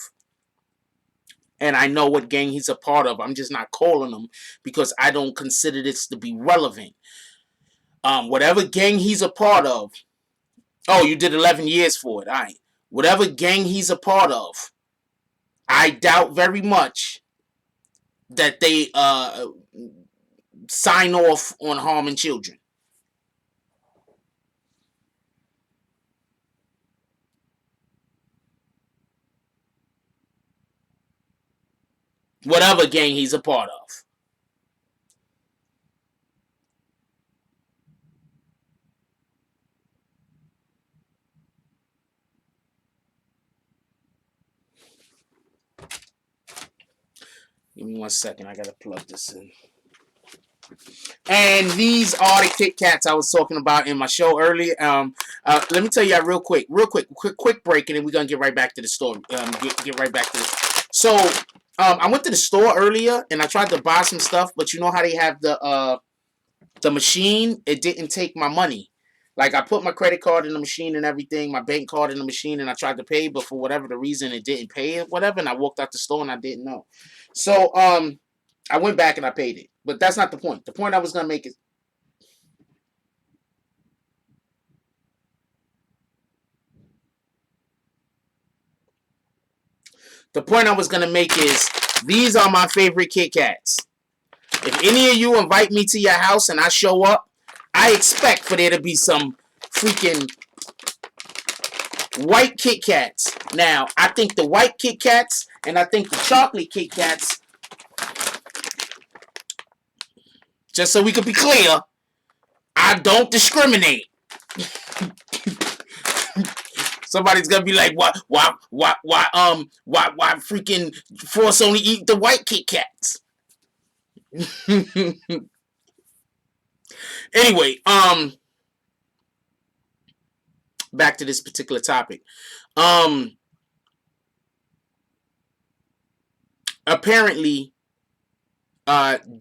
and I know what gang he's a part of. I'm just not calling him because I don't consider this to be relevant. Whatever gang he's a part of. Oh, you did 11 years for it. All right. Whatever gang he's a part of, I doubt very much that they sign off on harming children. Whatever gang he's a part of. Give me 1 second. I gotta plug this in. And these are the Kit Kats I was talking about in my show earlier. Let me tell you real quick break, and then we're gonna get right back to the story. Get right back to this. So, I went to the store earlier and I tried to buy some stuff, but you know how they have the machine? It didn't take my money. Like, I put my credit card in the machine and everything, my bank card in the machine, and I tried to pay, but for whatever the reason, it didn't pay it, whatever, and I walked out the store and I didn't know. So, I went back and I paid it. But that's not the point. The point I was going to make is, these are my favorite Kit Kats. If any of you invite me to your house and I show up, I expect for there to be some freaking white Kit Kats. Now, I think the white Kit Kats and I think the chocolate Kit Kats, just so we can be clear, I don't discriminate. Somebody's gonna be like, why freaking force only eat the white Kit Kats? Anyway, back to this particular topic. Apparently,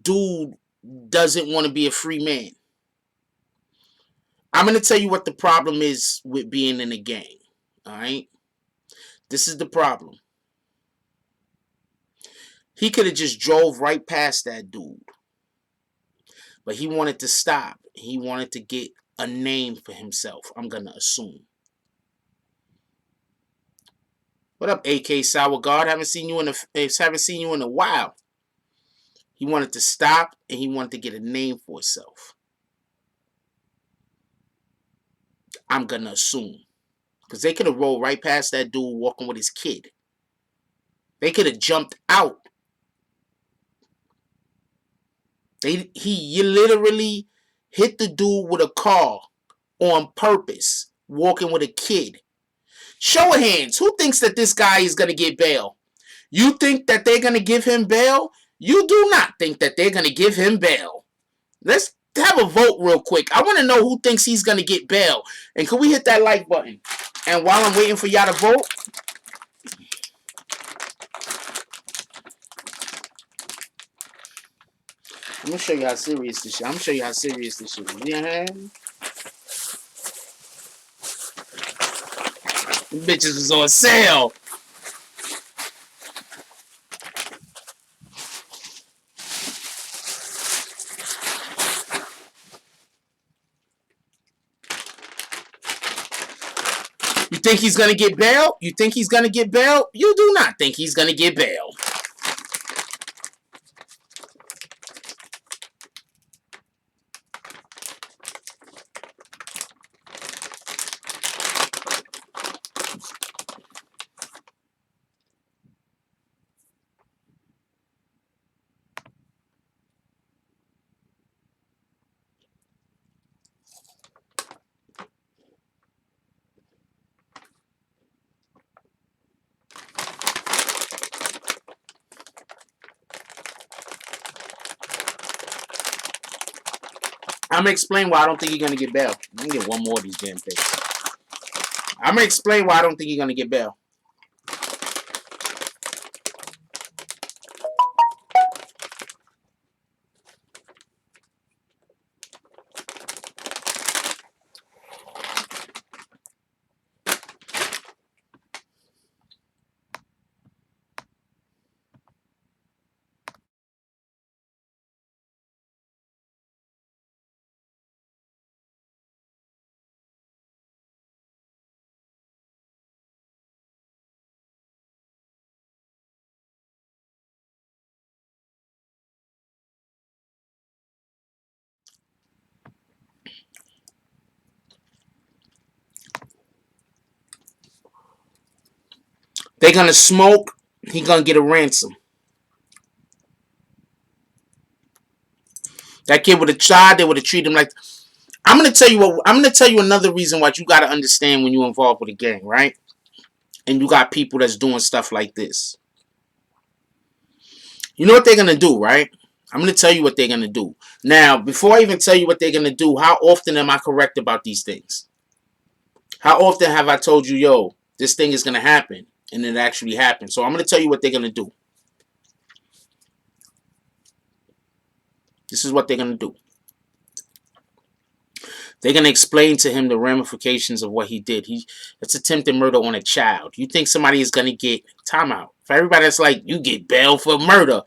dude doesn't want to be a free man. I'm gonna tell you what the problem is with being in a gang. Alright? This is the problem. He could have just drove right past that dude. But he wanted to stop. He wanted to get a name for himself, I'm gonna assume. What up, AK Sour God? Haven't seen you in a while. He wanted to stop and he wanted to get a name for himself. I'm gonna assume. Because they could have rolled right past that dude walking with his kid. They could have jumped out. He literally hit the dude with a car on purpose, walking with a kid. Show of hands. Who thinks that this guy is going to get bail? You think that they're going to give him bail? You do not think that they're going to give him bail. Let's have a vote real quick. I want to know who thinks he's going to get bail. And can we hit that like button? And while I'm waiting for y'all to vote, I'm going to show you how serious this shit is. Yeah. Them bitches was on sale. think he's going to get bail? You think he's going to get bail? You do not think he's going to get bail. I'm going to explain why I don't think he's going to get bail. I'm going to get one more of these damn things. I'm going to explain why I don't think he's going to get bail. They're going to smoke. He's going to get a ransom. That kid would have tried. They would have treated him like... I'm going to tell you what. I'm going to tell you another reason why you got to understand when you're involved with a gang, right? And you got people that's doing stuff like this. You know what they're going to do, right? I'm going to tell you what they're going to do. Now, before I even tell you what they're going to do, how often am I correct about these things? How often have I told you, yo, this thing is going to happen? And it actually happened. So I'm going to tell you what they're going to do. This is what they're going to do. They're going to explain to him the ramifications of what he did. It's attempted murder on a child. You think somebody is going to get timeout? For everybody that's like, you get bail for murder.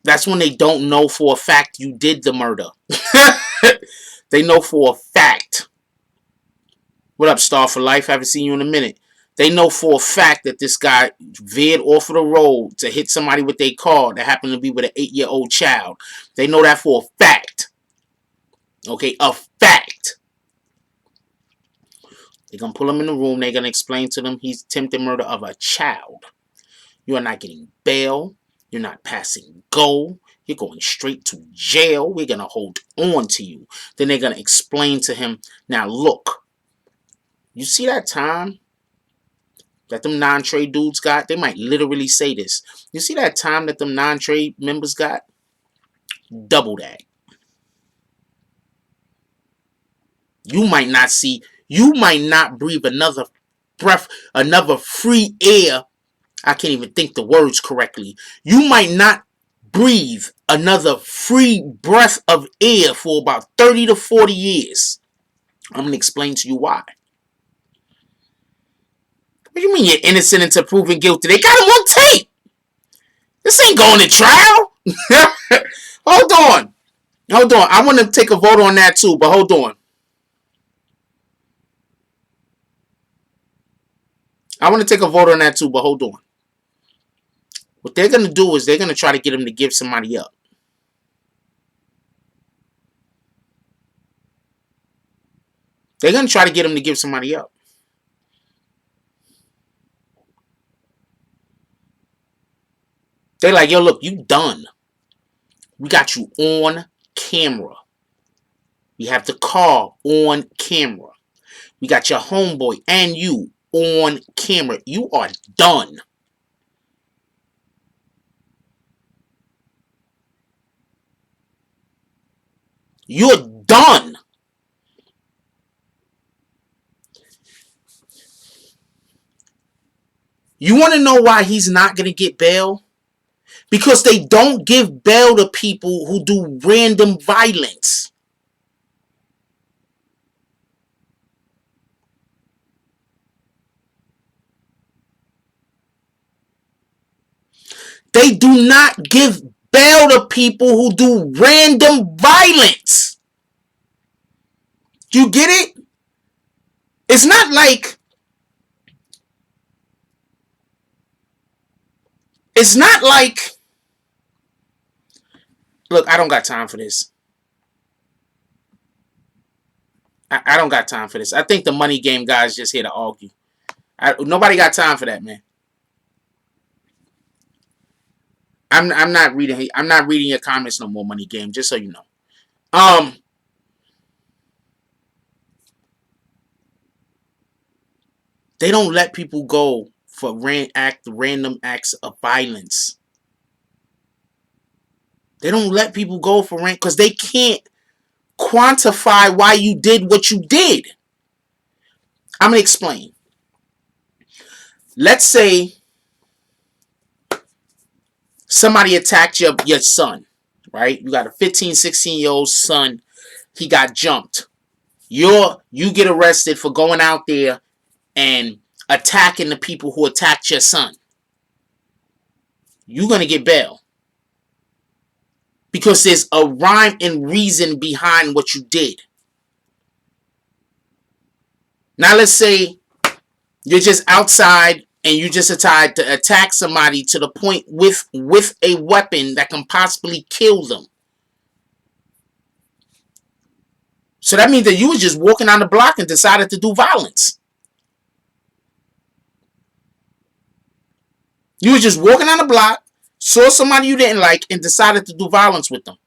That's when they don't know for a fact you did the murder. They know for a fact. What up, Star for Life? Haven't seen you in a minute. They know for a fact that this guy veered off of the road to hit somebody with their car that happened to be with an 8-year-old child. They know that for a fact. Okay, a fact. They're going to pull him in the room. They're going to explain to them he's attempted murder of a child. You are not getting bail. You're not passing go. You're going straight to jail. We're going to hold on to you. Then they're going to explain to him, now look, you see that time that them non-trade dudes got? They might literally say this. You see that time that them non-trade members got? Double that. You might not breathe another breath, another free air. I can't even think the words correctly. You might not breathe another free breath of air for about 30 to 40 years. I'm going to explain to you why. What do you mean you're innocent until proven guilty? They got him on tape. This ain't going to trial. Hold on. I want to take a vote on that too, but hold on. What they're going to do is they're going to try to get him to give somebody up. They're going to try to get him to give somebody up. They're like, yo, look, you done. We got you on camera. We have the car on camera. We got your homeboy and you on camera. You are done. You're done. You want to know why he's not going to get bail? Because they don't give bail to people who do random violence. They do not give bail to people who do random violence. Do you get it? It's not like It's not like, look, I don't got time for this. I don't got time for this. I think the money game guys just here to argue. Nobody got time for that, man. I'm not reading. I'm not reading your comments no more, money game. Just so you know. They don't let people go for random acts of violence. They don't let people go for random because they can't quantify why you did what you did. I'm gonna explain. Let's say somebody attacked your son, right? You got a 15, 16-year-old son. He got jumped. You get arrested for going out there and attacking the people who attacked your son. You're going to get bail. Because there's a rhyme and reason behind what you did. Now let's say you're just outside and you just decide to attack somebody to the point with a weapon that can possibly kill them. So that means that you were just walking on the block and decided to do violence. You were just walking on the block, saw somebody you didn't like, and decided to do violence with them.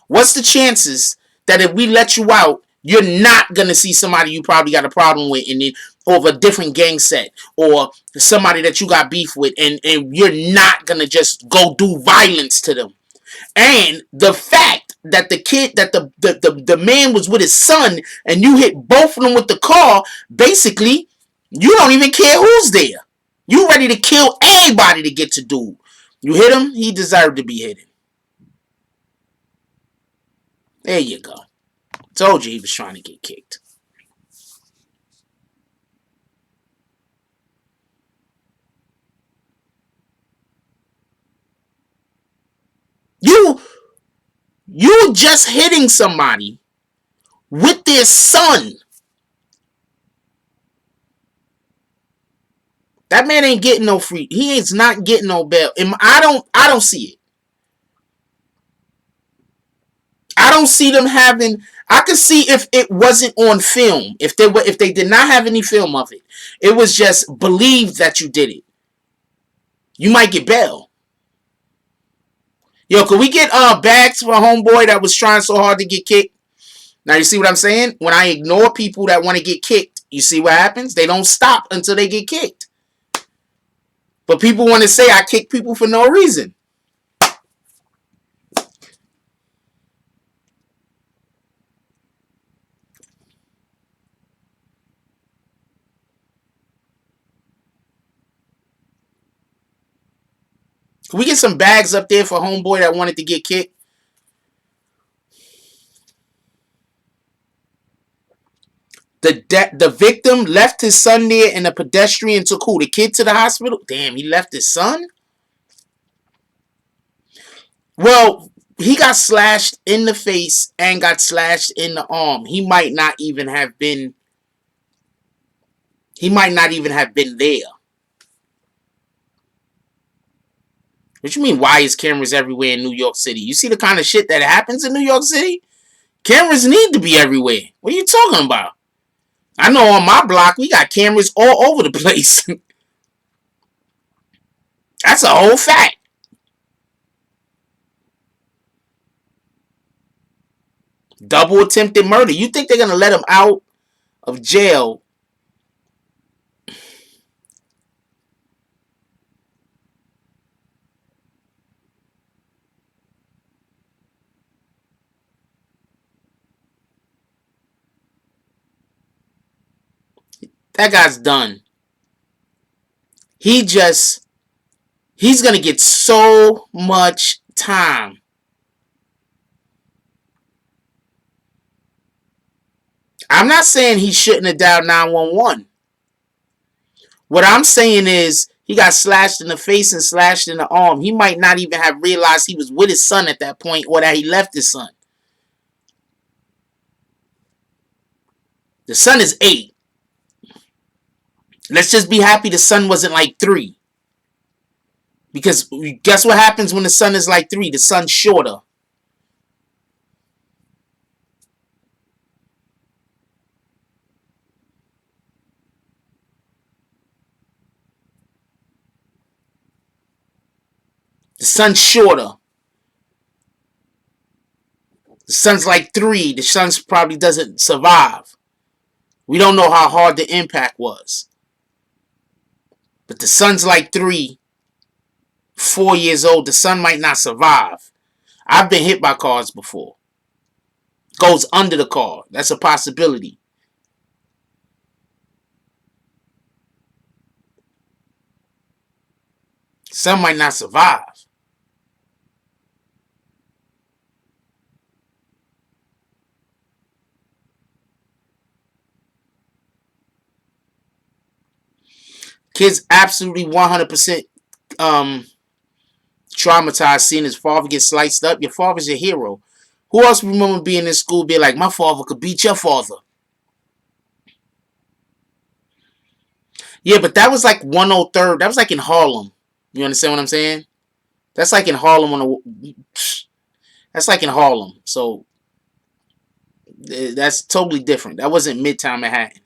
What's the chances that if we let you out, you're not going to see somebody you probably got a problem with of a different gang set or somebody that you got beef with, and you're not going to just go do violence to them? And the fact that the man was with his son and you hit both of them with the car, basically, you don't even care who's there. You ready to kill anybody to get to dude. You hit him, he deserved to be hit. There you go. Told you he was trying to get kicked. You just hitting somebody with their son. That man ain't getting no free. He is not getting no bail. I don't see it. I don't see them having. I could see if it wasn't on film. If they did not have any film of it, it was just believed that you did it. You might get bail. Yo, could we get bags for a homeboy that was trying so hard to get kicked? Now you see what I'm saying? When I ignore people that want to get kicked, you see what happens? They don't stop until they get kicked. But people want to say I kick people for no reason. Can we get some bags up there for homeboy that wanted to get kicked? The victim left his son there and the pedestrian took who? The kid to the hospital? Damn, he left his son? Well, he got slashed in the face and got slashed in the arm. He might not even have been there. What you mean, why is cameras everywhere in New York City? You see the kind of shit that happens in New York City? Cameras need to be everywhere. What are you talking about? I know on my block, we got cameras all over the place. That's a whole fact. Double attempted murder. You think they're going to let him out of jail? That guy's done. He's going to get so much time. I'm not saying he shouldn't have dialed 911. What I'm saying is he got slashed in the face and slashed in the arm. He might not even have realized he was with his son at that point or that he left his son. The son is 8. Let's just be happy the son wasn't like 3. Because guess what happens when the sun is like 3? The sun's shorter. The sun's shorter. The sun's like 3. The sun's probably doesn't survive. We don't know how hard the impact was. But the sun's like 3, 4 years old. The sun might not survive. I've been hit by cars before. Goes under the car. That's a possibility. Sun might not survive. Kids absolutely 100% traumatized seeing his father get sliced up. Your father's your hero. Who else remember being in school being like, my father could beat your father? Yeah, but that was like 103rd. That was like in Harlem. You understand what I'm saying? That's like in Harlem that's like in Harlem. So that's totally different. That wasn't Midtown Manhattan.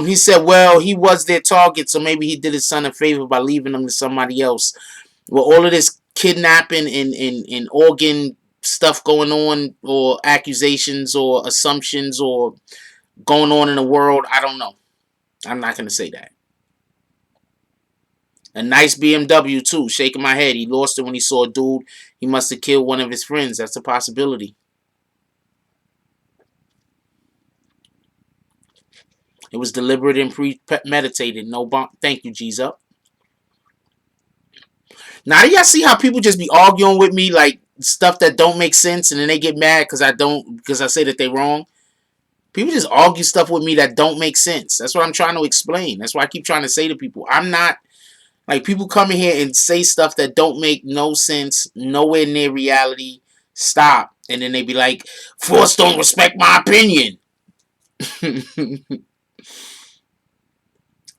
He said, well, he was their target, so maybe he did his son a favor by leaving him to somebody else. Well, all of this kidnapping and organ stuff going on, or accusations or assumptions or going on in the world, I don't know. I'm not going to say that. A nice BMW, too. Shaking my head. He lost it when he saw a dude. He must have killed one of his friends. That's a possibility. It was deliberate and premeditated. No bump. Thank you, G's up. Now, do y'all see how people just be arguing with me like stuff that don't make sense, and then they get mad because I say that they wrong? People just argue stuff with me that don't make sense. That's what I'm trying to explain. That's why I keep trying to say to people, I'm not like, people come in here and say stuff that don't make no sense, nowhere near reality. Stop. And then they be like, Force don't respect my opinion.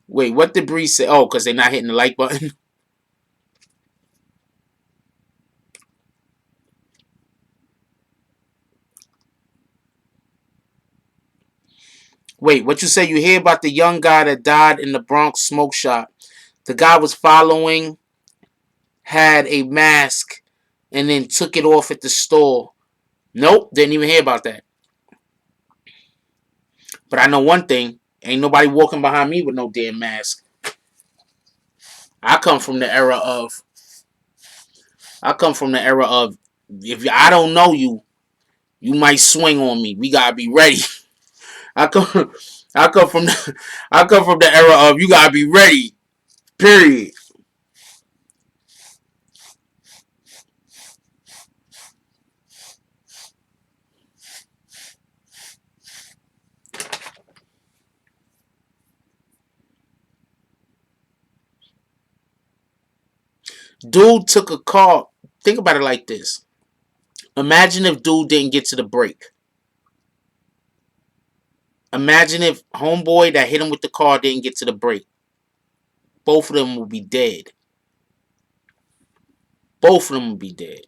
Wait, what did Bree say? Oh, because they're not hitting the like button. Wait, what you say? You hear about the young guy that died in the Bronx smoke shop? The guy was following, had a mask, and then took it off at the store. Nope, didn't even hear about that. But I know one thing. Ain't nobody walking behind me with no damn mask. I come from the era of if I don't know you, you might swing on me. We gotta be ready. I come I come from the era of you gotta be ready. Period. Dude took a car. Think about it like this. Imagine if dude didn't get to the break. Imagine if homeboy that hit him with the car didn't get to the break. Both of them would be dead. Both of them would be dead.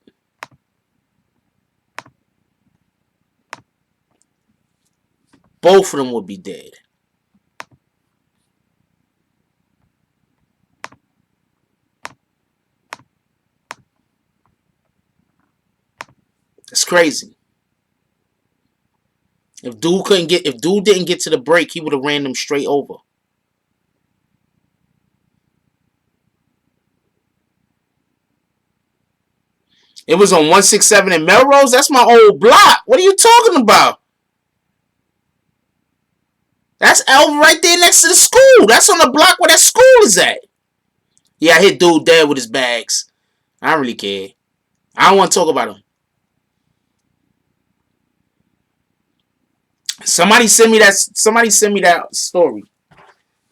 Both of them would be dead. It's crazy. If dude didn't get to the break, he would have ran them straight over. It was on 167 in Melrose. That's my old block. What are you talking about? That's Elva right there next to the school. That's on the block where that school is at. Yeah, I hit dude dead with his bags. I don't really care. I don't want to talk about him. Somebody send me that story.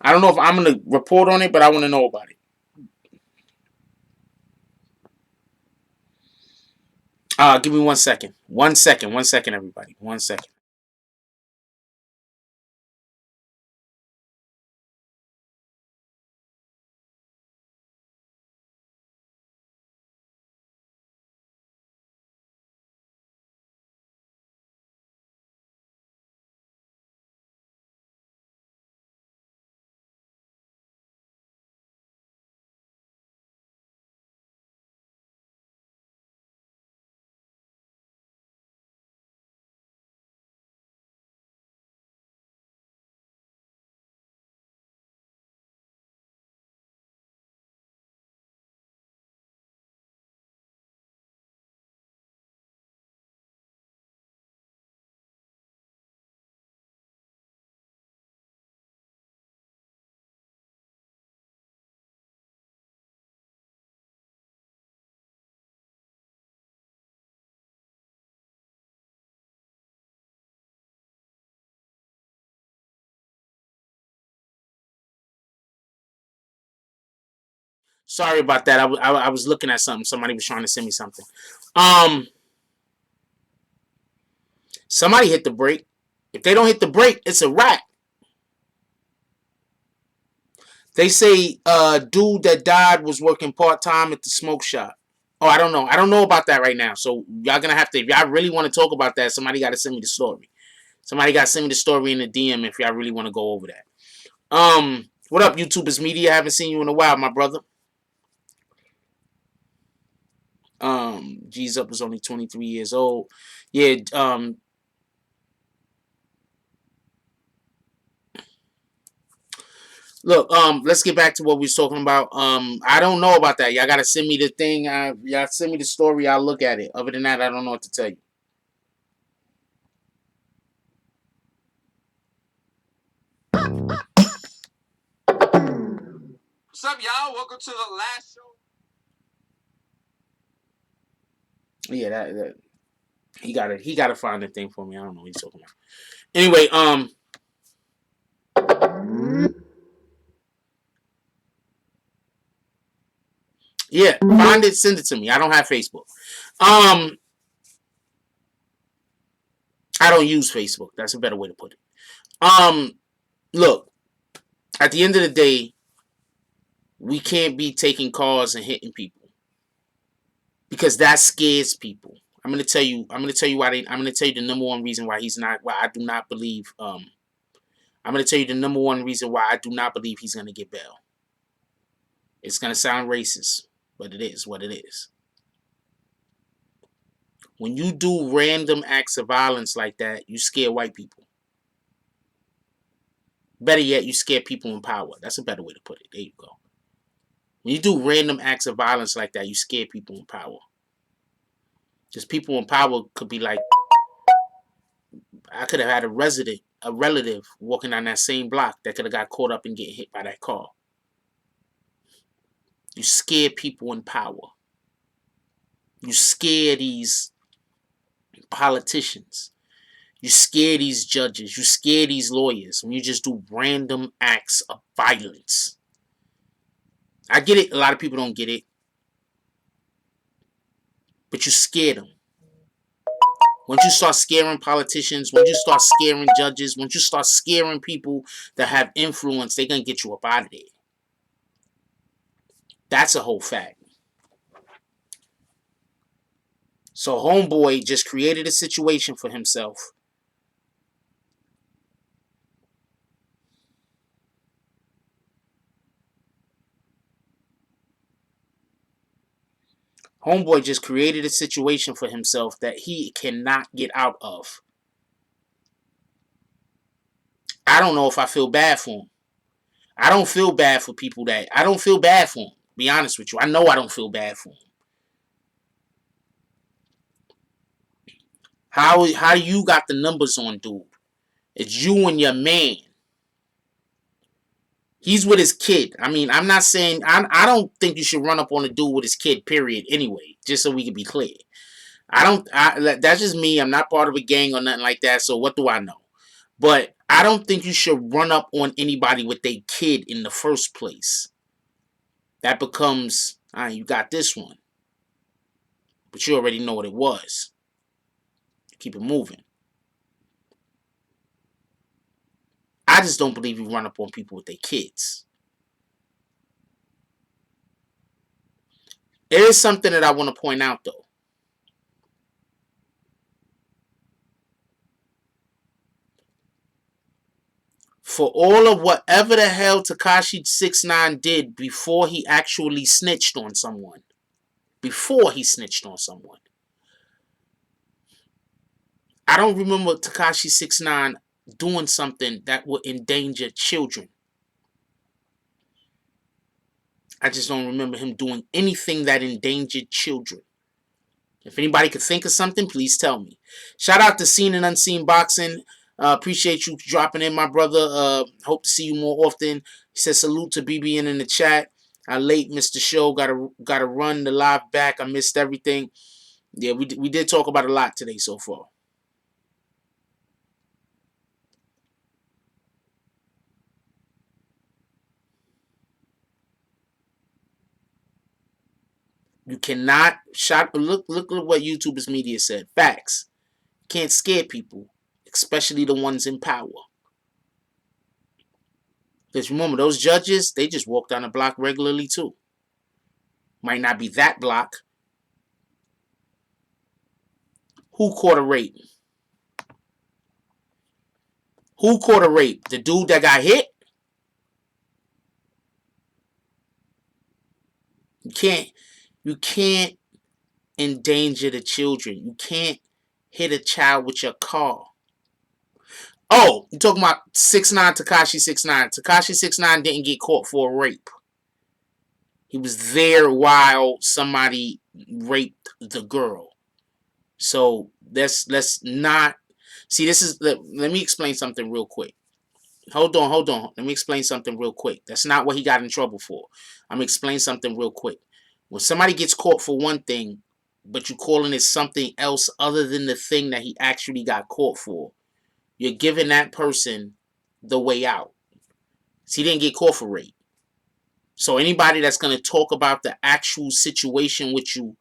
I don't know if I'm gonna report on it, but I want to know about it. Give me 1 second. 1 second, everybody. 1 second. Sorry about that. I was looking at something. Somebody was trying to send me something. Um, Somebody hit the brake. If they don't hit the brake, it's a wrap. They say dude that died was working part-time at the smoke shop. Oh, I don't know. I don't know about that right now. So y'all gonna have to, if y'all really want to talk about that, somebody gotta send me the story. Somebody gotta send me the story in the DM if y'all really want to go over that. What up, YouTubers Media? Haven't seen you in a while, my brother. G's Up was only 23 years old. Yeah, look, let's get back to what we was talking about. I don't know about that. Y'all gotta send me the thing. Y'all send me the story. I'll look at it. Other than that, I don't know what to tell you. What's up, y'all? Welcome to the last show. Yeah, that he gotta find the thing for me. I don't know what he's talking about. Anyway, yeah, find it, send it to me. I don't have Facebook. Um, I don't use Facebook. That's a better way to put it. Look, at the end of the day, we can't be taking cars and hitting people because that scares people. I'm gonna tell you. I'm gonna tell you why. I'm gonna tell you the number one reason why he's not. Why I do not believe. I'm gonna tell you the number one reason why I do not believe he's gonna get bail. It's gonna sound racist, but it is what it is. When you do random acts of violence like that, you scare white people. Better yet, you scare people in power. That's a better way to put it. There you go. When you do random acts of violence like that, you scare people in power. Just people in power could be like, I could have had a relative walking down that same block that could have got caught up and getting hit by that car. You scare people in power. You scare these politicians. You scare these judges. You scare these lawyers when you just do random acts of violence. I get it. A lot of people don't get it. But you scare them. Once you start scaring politicians, once you start scaring judges, once you start scaring people that have influence, they're going to get you up out of there. That's a whole fact. So homeboy just created a situation for himself. Homeboy just created a situation for himself that he cannot get out of. I don't know if I feel bad for him. I don't feel bad for people that... I don't feel bad for him. Be honest with you. I know I don't feel bad for him. How you got the numbers on, dude? It's you and your man. He's with his kid. I mean, I'm not saying... I don't think you should run up on a dude with his kid, period, anyway. Just so we can be clear. That's just me. I'm not part of a gang or nothing like that, so what do I know? But I don't think you should run up on anybody with their kid in the first place. That becomes, you got this one. But you already know what it was. Keep it moving. I just don't believe you run up on people with their kids. There is something that I want to point out, though. For all of whatever the hell Tekashi 6ix9ine did before he actually snitched on someone. I don't remember Tekashi 6ix9ine doing something that would endanger children. I just don't remember him doing anything that endangered children. If anybody could think of something, please tell me. Shout out to Seen and Unseen Boxing. Appreciate you dropping in, my brother. Hope to see you more often. He says salute to BBN in the chat. I late missed the show. Gotta run the live back. I missed everything. Yeah, we did talk about a lot today so far. You cannot look at what YouTubers media said. Facts. Can't scare people, especially the ones in power. Because remember, those judges, they just walk down the block regularly too. Might not be that block. Who caught a rape? Who caught a rape? The dude that got hit? You can't endanger the children. You can't hit a child with your car. Oh, you talking about 6ix9ine, Tekashi 6ix9ine. Tekashi 6ix9ine didn't get caught for a rape. He was there while somebody raped the girl. So let's not see. Let me explain something real quick. Hold on. Let me explain something real quick. That's not what he got in trouble for. I'm gonna explain something real quick. When somebody gets caught for one thing, but you're calling it something else other than the thing that he actually got caught for, you're giving that person the way out. See, he didn't get caught for rape. So anybody that's going to talk about the actual situation with you,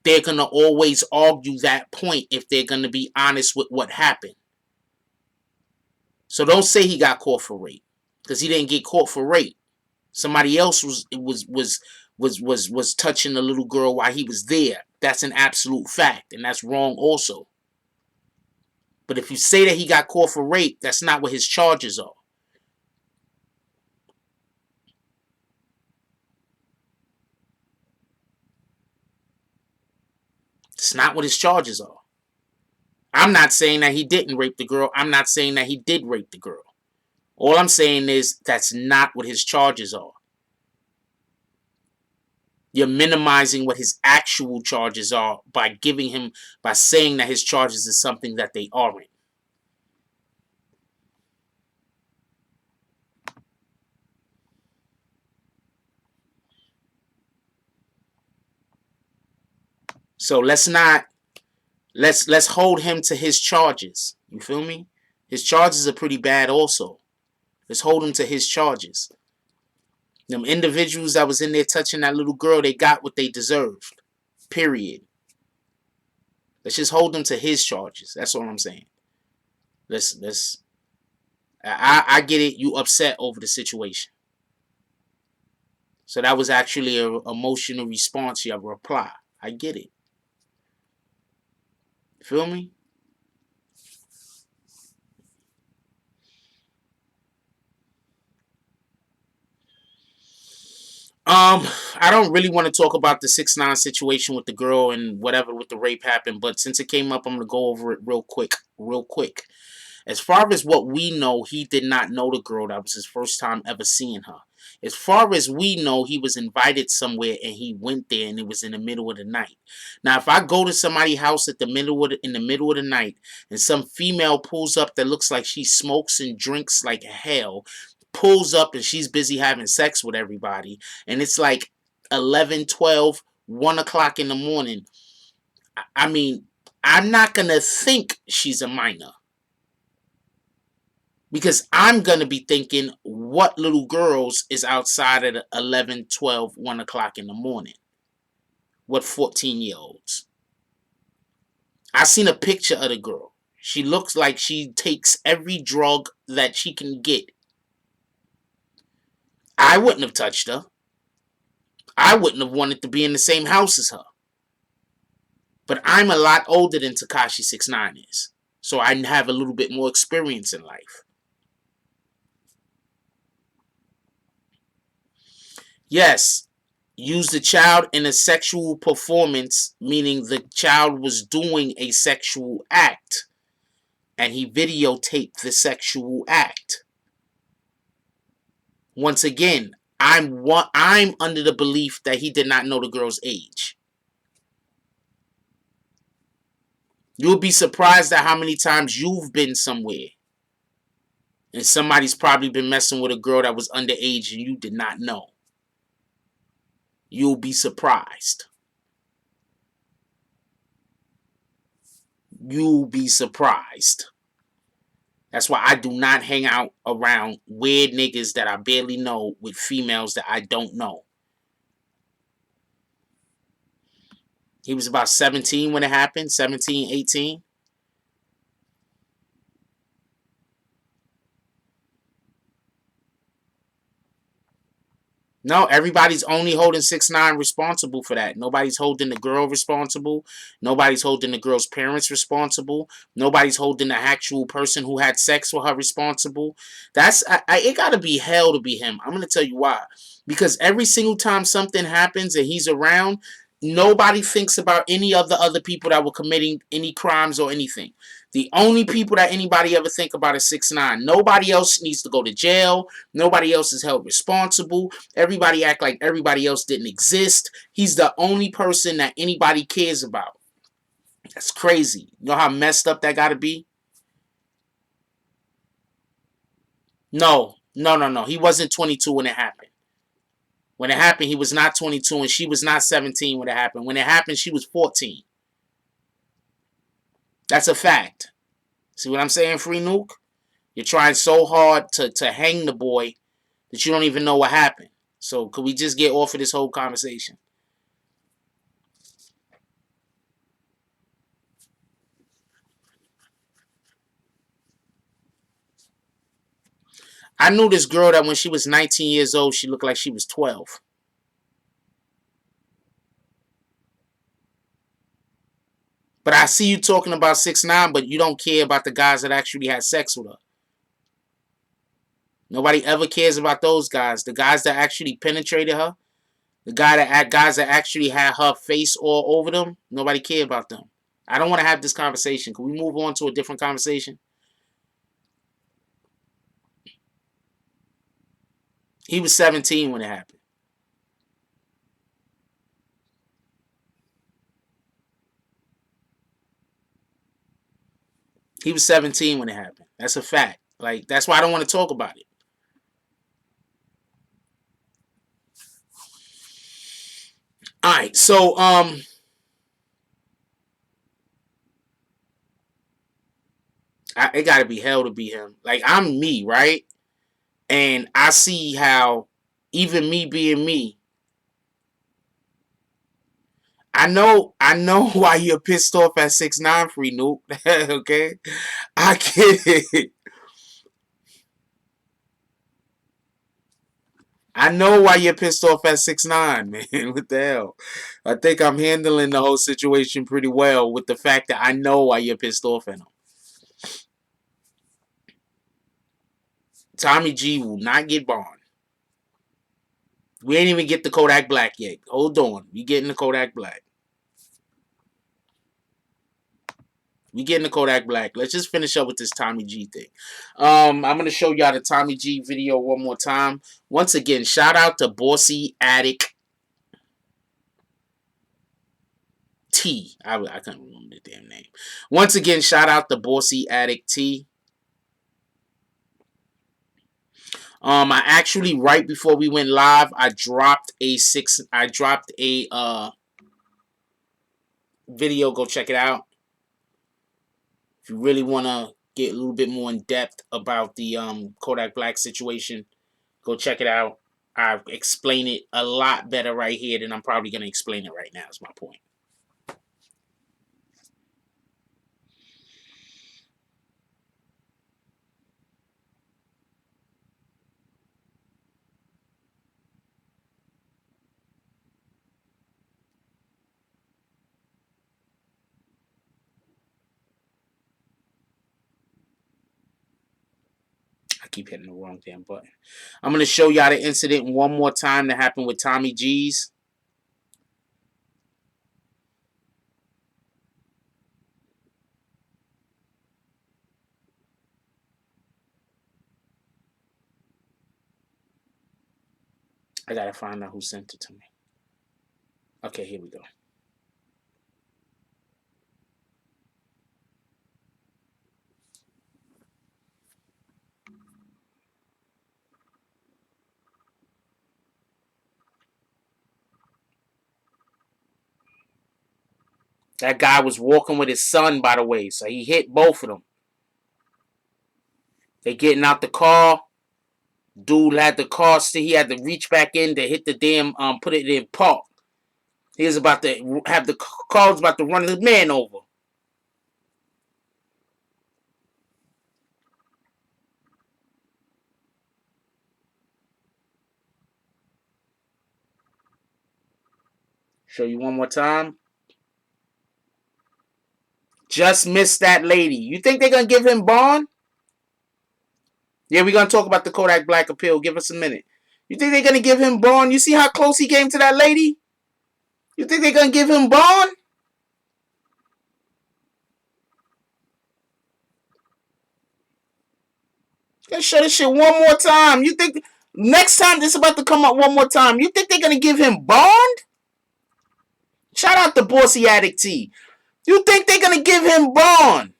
they're going to always argue that point if they're going to be honest with what happened. So don't say he got caught for rape, because he didn't get caught for rape. Somebody else was touching the little girl while he was there. That's an absolute fact, and that's wrong also. But if you say that he got caught for rape, that's not what his charges are. It's not what his charges are. I'm not saying that he didn't rape the girl. I'm not saying that he did rape the girl. All I'm saying is that's not what his charges are. You're minimizing what his actual charges are by saying that his charges is something that they aren't. So let's hold him to his charges. You feel me? His charges are pretty bad also. Let's hold him to his charges. Them individuals that was in there touching that little girl, they got what they deserved. Period. Let's just hold them to his charges. That's all I'm saying. I get it. You upset over the situation. So that was actually an emotional response. You have a reply. I get it. Feel me? I don't really want to talk about the 6ix9ine situation with the girl and whatever with the rape happened, but since it came up, I'm gonna go over it real quick. As far as what we know, he did not know the girl. That was his first time ever seeing her. As far as we know, he was invited somewhere and he went there, and it was in the middle of the night. Now, if I go to somebody's house in the middle of the night and some female pulls up that looks like she smokes and drinks like hell, pulls up and she's busy having sex with everybody, and it's like 11, 12, 1 o'clock in the morning, I mean, I'm not going to think she's a minor. Because I'm going to be thinking, what little girls is outside at 11, 12, 1 o'clock in the morning? What 14-year-olds? I seen a picture of the girl. She looks like she takes every drug that she can get. I wouldn't have touched her. I wouldn't have wanted to be in the same house as her. But I'm a lot older than Tekashi 6ix9ine is. So I have a little bit more experience in life. Yes, use the child in a sexual performance, meaning the child was doing a sexual act and he videotaped the sexual act. Once again, I'm under the belief that he did not know the girl's age. You'll be surprised at how many times you've been somewhere and somebody's probably been messing with a girl that was underage and you did not know. You'll be surprised. You'll be surprised. That's why I do not hang out around weird niggas that I barely know with females that I don't know. He was about 17 when it happened. 17, 18. No, everybody's only holding 6ix9ine responsible for that. Nobody's holding the girl responsible. Nobody's holding the girl's parents responsible. Nobody's holding the actual person who had sex with her responsible. It gotta be hell to be him. I'm gonna tell you why. Because every single time something happens and he's around, nobody thinks about any of the other people that were committing any crimes or anything. The only people that anybody ever think about is 6ix9ine. Nobody else needs to go to jail. Nobody else is held responsible. Everybody act like everybody else didn't exist. He's the only person that anybody cares about. That's crazy. You know how messed up that gotta be? No. He wasn't 22 when it happened. When it happened, he was not 22 and she was not 17 when it happened. When it happened, she was 14. That's a fact. See what I'm saying, Free Nuke? You're trying so hard to hang the boy that you don't even know what happened. So could we just get off of this whole conversation? I knew this girl that when she was 19 years old, she looked like she was 12. But I see you talking about 6ix9ine, but you don't care about the guys that actually had sex with her. Nobody ever cares about those guys. The guys that actually penetrated her, guys that actually had her face all over them. Nobody care about them. I don't want to have this conversation. Can we move on to a different conversation? He was 17 when it happened. He was 17 when it happened. That's a fact. Like, that's why I don't want to talk about it. Alright, so it gotta be hell to be him. Like, I'm me, right? And I see how even me being me, I know why you're pissed off at 6ix9ine, Free Nuke. Okay? I get it. I know why you're pissed off at 6ix9ine, man. What the hell? I think I'm handling the whole situation pretty well with the fact that I know why you're pissed off at him. Tommy G will not get bond. We ain't even get the Kodak Black yet. Hold on. We getting the Kodak Black. We getting the Kodak Black. Let's just finish up with this Tommy G thing. I'm going to show y'all the Tommy G video one more time. Once again, shout out to Bossy Addict T. I can't remember the damn name. Once again, shout out to Bossy Addict T. I actually, right before we went live, I dropped a video. Go check it out. If you really want to get a little bit more in depth about the Kodak Black situation, go check it out. I explain it a lot better right here than I'm probably going to explain it right now, is my point. I keep hitting the wrong damn button. I'm going to show y'all the incident one more time that happened with Tommy G's. I got to find out who sent it to me. Okay, here we go. That guy was walking with his son, by the way, so he hit both of them. They getting out the car. Dude had the car still. He had to reach back in to hit the damn, put it in park. He was about to have the car was about to run the man over. Show you one more time. Just missed that lady. You think they're going to give him bond? Yeah, we're going to talk about the Kodak Black appeal. Give us a minute. You think they're going to give him bond? You see how close he came to that lady? You think they're going to give him bond? Let's show this shit one more time. You think next time this is about to come up one more time, you think they're going to give him bond? Shout out to Bossy Addict T. You think they're going to give him bond?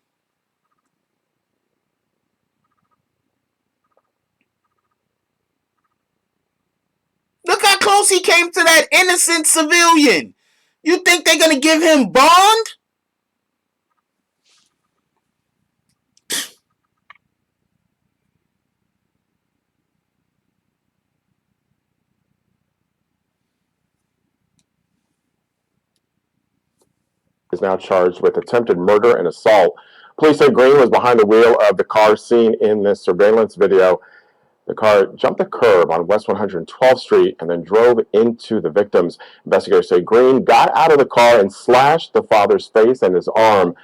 Look how close he came to that innocent civilian. You think they're going to give him bond? Is now charged with attempted murder and assault. Police say Green was behind the wheel of the car seen in this surveillance video. The car jumped the curb on West 112th Street and then drove into the victims. Investigators say Green got out of the car and slashed the father's face and his arm.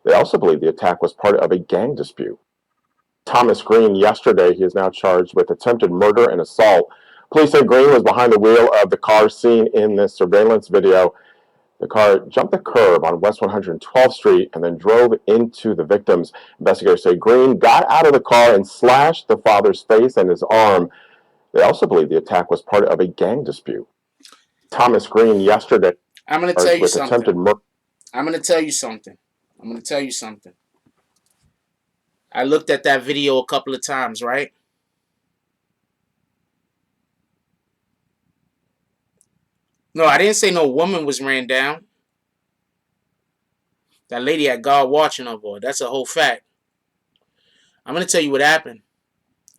They also believe the attack was part of a gang dispute. Thomas Green yesterday. He is now charged with attempted murder and assault. Police say Green was behind the wheel of the car seen in this surveillance video. The car jumped the curb on West 112th Street and then drove into the victims. Investigators say Green got out of the car and slashed the father's face and his arm. They also believe the attack was part of a gang dispute. Thomas Green yesterday. I'm going to tell you something. I'm going to tell you something. I looked at that video a couple of times, right? No, I didn't say no woman was ran down. That lady had God watching her, boy. That's a whole fact. I'm going to tell you what happened.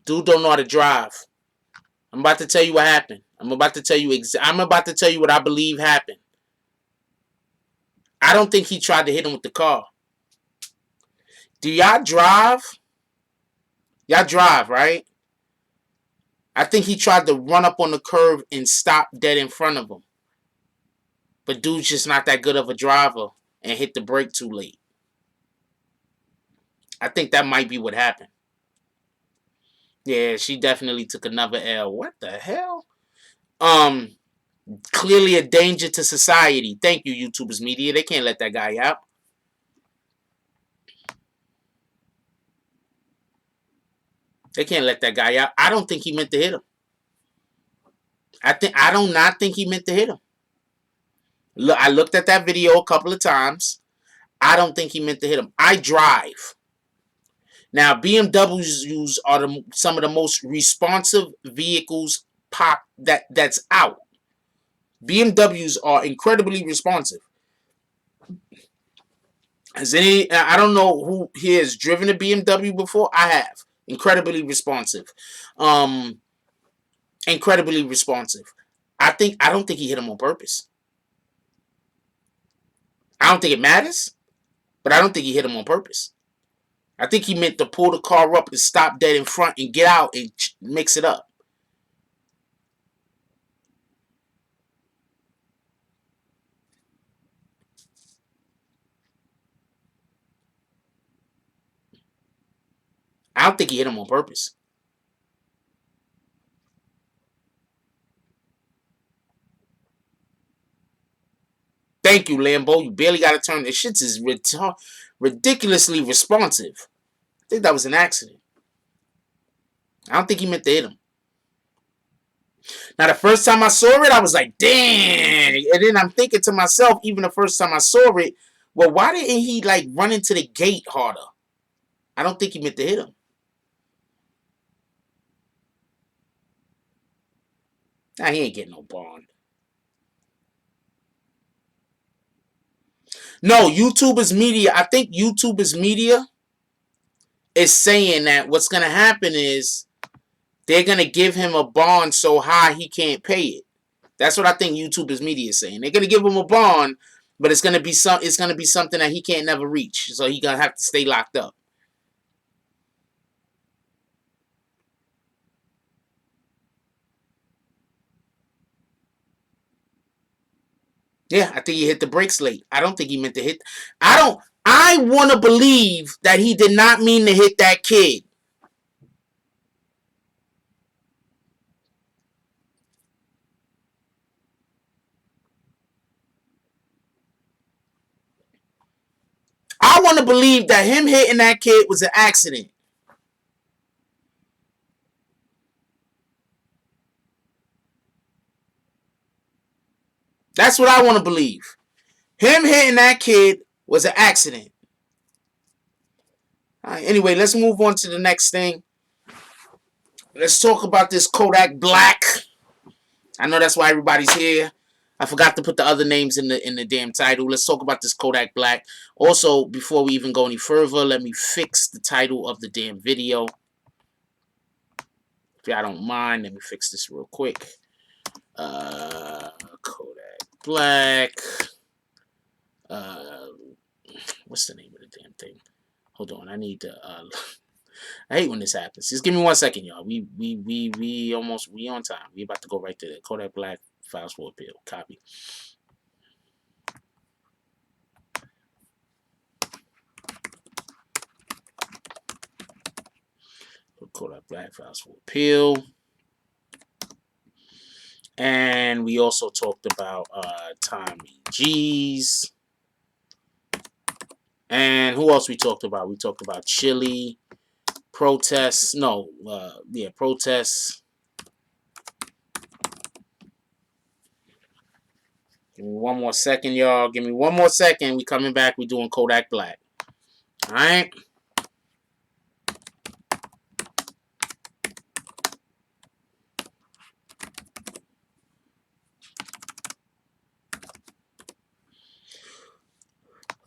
Dude don't know how to drive. I'm about to tell you what happened. I'm about to tell you what I believe happened. I don't think he tried to hit him with the car. Do y'all drive? Y'all drive, right? I think he tried to run up on the curb and stop dead in front of him. But dude's just not that good of a driver and hit the brake too late. I think that might be what happened. Yeah, she definitely took another L. What the hell? Clearly a danger to society. Thank you, YouTubers Media. They can't let that guy out. They can't let that guy out. I don't think he meant to hit him. I do not think he meant to hit him. Look, I looked at that video a couple of times. I don't think he meant to hit him. I drive. Now, BMWs are some of the most responsive vehicles that's out. BMWs are incredibly responsive. I don't know who here has driven a BMW before. I have. Incredibly responsive. Incredibly responsive. I don't think he hit him on purpose. I don't think it matters, but I don't think he hit him on purpose. I think he meant to pull the car up and stop dead in front and get out and mix it up. I don't think he hit him on purpose. Thank you, Lambo. You barely got to turn. This shit is ridiculously responsive. I think that was an accident. I don't think he meant to hit him. Now, the first time I saw it, I was like, damn. And then I'm thinking to myself, even the first time I saw it, well, why didn't he, like, run into the gate harder? I don't think he meant to hit him. Nah, he ain't getting no bond. No, YouTubers Media. I think YouTubers Media is saying that what's going to happen is they're going to give him a bond so high he can't pay it. That's what I think YouTube is media is saying. They're gonna give him a bond, but it's gonna be something that he can't never reach. So he gonna have to stay locked up. Yeah, I think he hit the brakes late. I don't think he meant to hit. I want to believe that he did not mean to hit that kid. I want to believe that him hitting that kid was an accident. That's what I want to believe. Him hitting that kid was an accident. All right, anyway, let's move on to the next thing. Let's talk about this Kodak Black. I know that's why everybody's here. I forgot to put the other names in the damn title. Let's talk about this Kodak Black. Also, before we even go any further, let me fix the title of the damn video. If y'all don't mind, let me fix this real quick. Kodak Black. What's the name of the damn thing? Hold on, I need to. I hate when this happens. Just give me 1 second, y'all. We almost on time. We about to go right there. Kodak Black files for appeal. Copy. Kodak Black files for appeal. And we also talked about Tommy G's. And who else we talked about? We talked about Chile Protests. No, protests. Give me 1 more second, y'all. Give me 1 more second. We coming back. We doing Kodak Black. All right.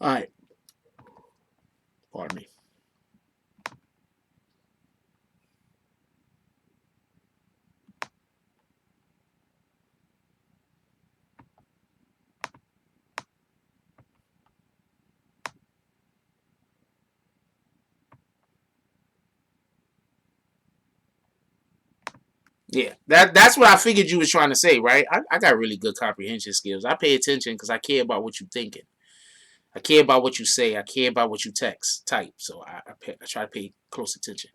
All right. Pardon me. Yeah, that's what I figured you was trying to say, right? I got really good comprehension skills. I pay attention because I care about what you're thinking. I care about what you say. I care about what you type. So I try to pay close attention.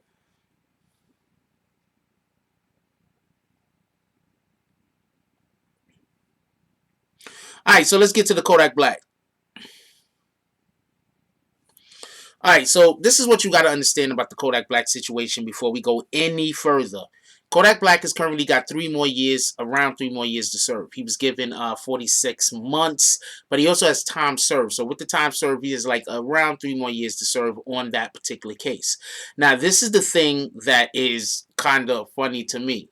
All right, so let's get to the Kodak Black. All right, so this is what you got to understand about the Kodak Black situation before we go any further. Kodak Black has currently got around 3 more years to serve. He was given 46 months, but he also has time served. So with the time served, he has like around 3 more years to serve on that particular case. Now, this is the thing that is kind of funny to me.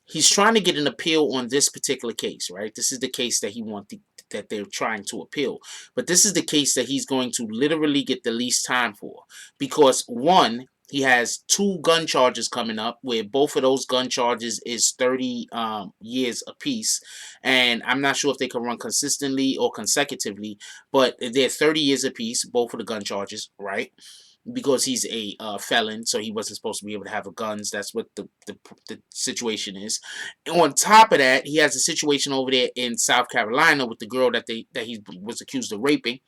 He's trying to get an appeal on this particular case, right? This is the case that that they're trying to appeal. But this is the case that he's going to literally get the least time for. Because, one, he has 2 gun charges coming up where both of those gun charges is 30 years apiece. And I'm not sure if they can run consistently or consecutively, but they're 30 years apiece, both of the gun charges, right? Because he's a felon, so he wasn't supposed to be able to have guns. That's what the situation is. And on top of that, he has a situation over there in South Carolina with the girl that he was accused of raping.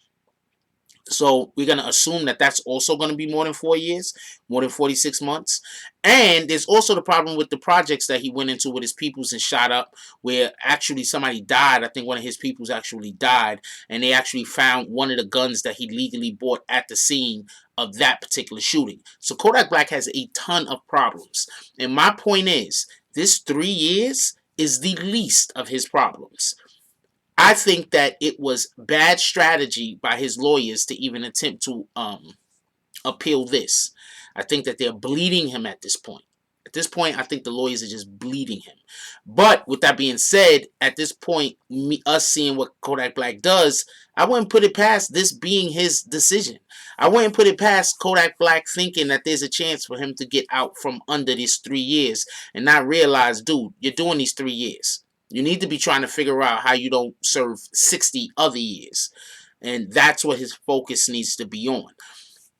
So we're going to assume that that's also going to be more than 4 years, more than 46 months. And there's also the problem with the projects that he went into with his peoples and shot up, where actually somebody died. I think one of his peoples actually died, and they actually found one of the guns that he legally bought at the scene of that particular shooting. So Kodak Black has a ton of problems. And my point is, this 3 years is the least of his problems. I think that it was bad strategy by his lawyers to even attempt to appeal this. I think that they're bleeding him at this point. At this point, I think the lawyers are just bleeding him. But with that being said, at this point, us seeing what Kodak Black does, I wouldn't put it past this being his decision. I wouldn't put it past Kodak Black thinking that there's a chance for him to get out from under these 3 years and not realize, dude, you're doing these 3 years. You need to be trying to figure out how you don't serve 60 other years. And that's what his focus needs to be on.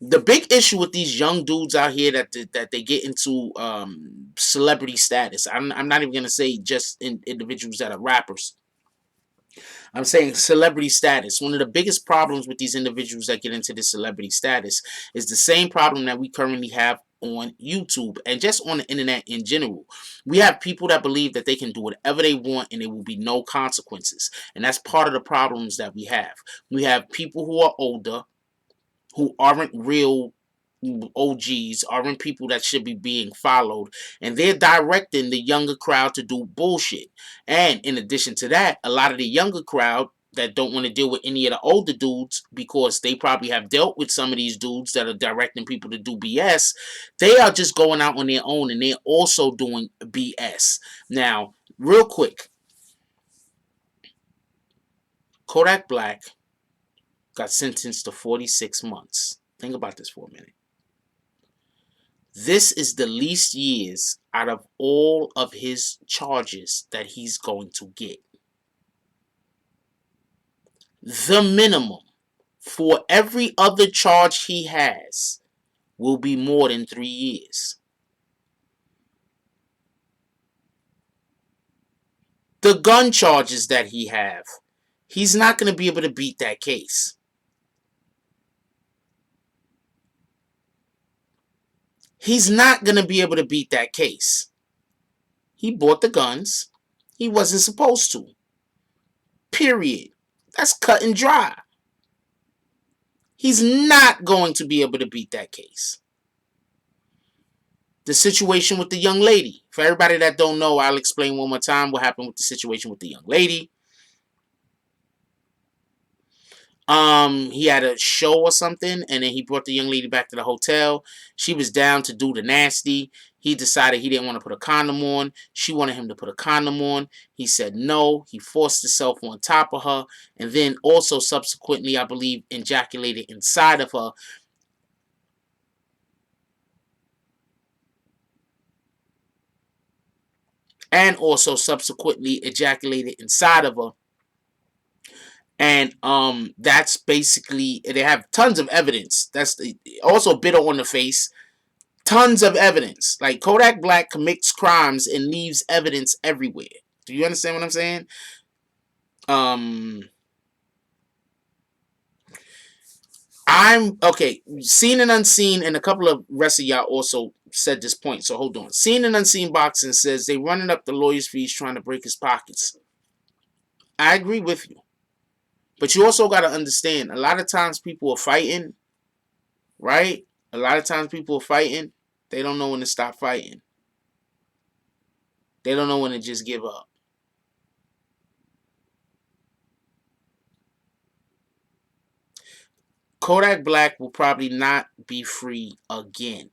The big issue with these young dudes out here that they get into celebrity status. I'm not even gonna say just individuals that are rappers. I'm saying celebrity status. One of the biggest problems with these individuals that get into this celebrity status is the same problem that we currently have on YouTube and just on the internet in general. We have people that believe that they can do whatever they want and there will be no consequences. And that's part of the problems that we have. We have people who are older, who aren't real OGs, aren't people that should be being followed, and they're directing the younger crowd to do bullshit. And in addition to that, a lot of the younger crowd that don't want to deal with any of the older dudes because they probably have dealt with some of these dudes that are directing people to do BS, they are just going out on their own and they're also doing BS. Now, real quick, Kodak Black got sentenced to 46 months. Think about this for a minute. This is the least years out of all of his charges that he's going to get. The minimum for every other charge he has will be more than 3 years. The gun charges that he have, he's not going to be able to beat that case. He's not going to be able to beat that case. He bought the guns. He wasn't supposed to. Period. That's cut and dry. He's not going to be able to beat that case. The situation with the young lady. For everybody that don't know, I'll explain one more time what happened with the situation with the young lady. He had a show or something, and then he brought the young lady back to the hotel. She was down to do the nasty. He decided he didn't want to put a condom on. She wanted him to put a condom on. He said no. He forced himself on top of her, and then also subsequently, I believe, ejaculated inside of her. And also subsequently ejaculated inside of her. And that's basically, they have tons of evidence. That's also bit on the face. Tons of evidence. Like Kodak Black commits crimes and leaves evidence everywhere. Do you understand what I'm saying? I'm okay. Seen and Unseen, and a couple of rest of y'all also said this point. So hold on. Seen and Unseen Boxing says they running up the lawyer's fees trying to break his pockets. I agree with you. But you also got to understand, a lot of times people are fighting, right? A lot of times people are fighting. They don't know when to stop fighting. They don't know when to just give up. Kodak Black will probably not be free again.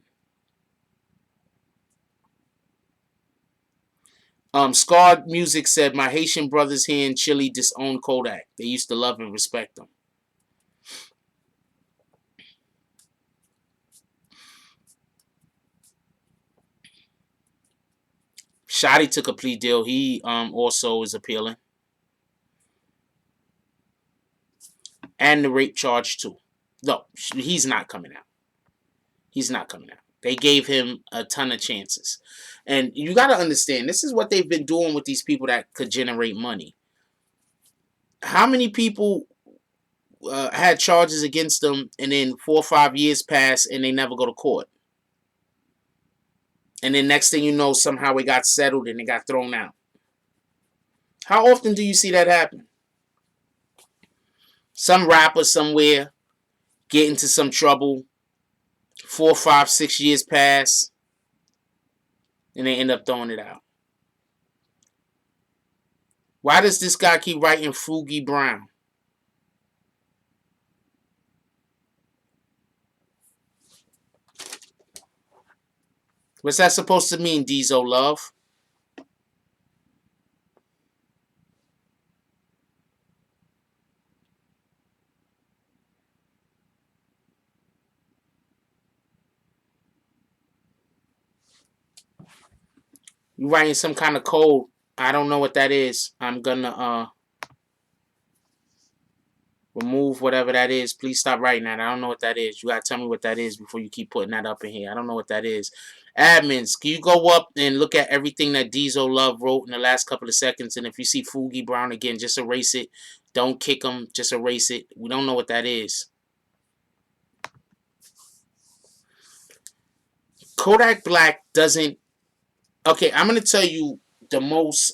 Scarred Music said, my Haitian brothers here in Chile disown Kodak. They used to love and respect him. Shotty took a plea deal. He also is appealing. And the rape charge too. No, he's not coming out. He's not coming out. They gave him a ton of chances. And you got to understand, this is what they've been doing with these people that could generate money. How many people had charges against them and then 4 or 5 years pass and they never go to court? And then next thing you know, somehow it got settled and it got thrown out. How often do you see that happen? Some rapper somewhere get into some trouble. 4, 5, 6 years pass. And they end up throwing it out. Why does this guy keep writing Froogie Brown? What's that supposed to mean, Diesel Love? You writing some kind of code. I don't know what that is. I'm gonna remove whatever that is. Please stop writing that. I don't know what that is. You gotta tell me what that is before you keep putting that up in here. I don't know what that is. Admins, can you go up and look at everything that Diesel Love wrote in the last couple of seconds? And if you see Foogie Brown again, just erase it. Don't kick him. Just erase it. We don't know what that is. Kodak Black doesn't. Okay, I'm gonna tell you the most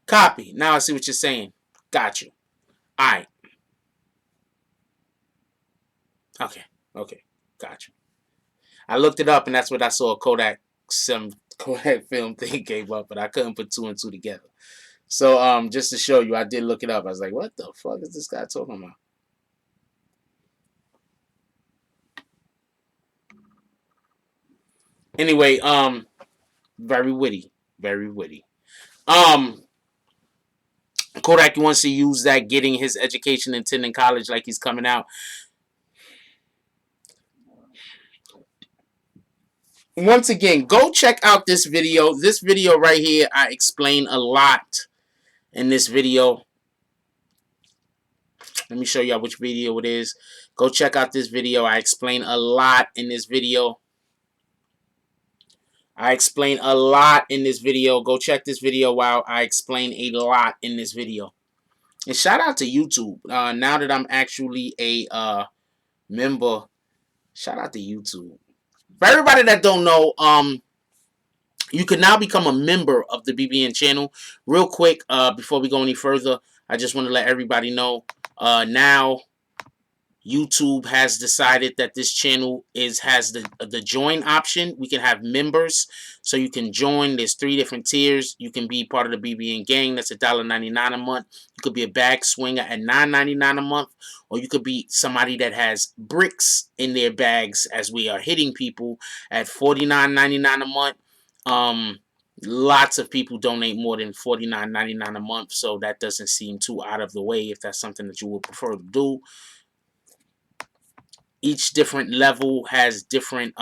copy. Now I see what you're saying. Got you. All right. Okay. Okay. Got you. I looked it up and that's what I saw. Some Kodak film thing came up, but I couldn't put two and two together. So just to show you, I did look it up. I was like, what the fuck is this guy talking about? Anyway, very witty. Very witty. Kodak wants to use that getting his education attending college like he's coming out. Once again, go check out this video. This video right here, I explain a lot in this video. Let me show y'all which video it is. Go check out this video. I explain a lot in this video. I explain a lot in this video. Go check this video out. I explain a lot in this video. And shout out to YouTube. Now that I'm actually a member, shout out to YouTube. For everybody that don't know, you can now become a member of the BBN channel. Real quick, before we go any further, I just want to let everybody know, now YouTube has decided that this channel has the join option. We can have members, so you can join. There's 3 different tiers. You can be part of the BBN gang. That's $1.99 a month. You could be a bag swinger at $9.99 a month, or you could be somebody that has bricks in their bags, as we are hitting people, at $49.99 a month. Lots of people donate more than $49.99 a month, so that doesn't seem too out of the way if that's something that you would prefer to do. Each different level has different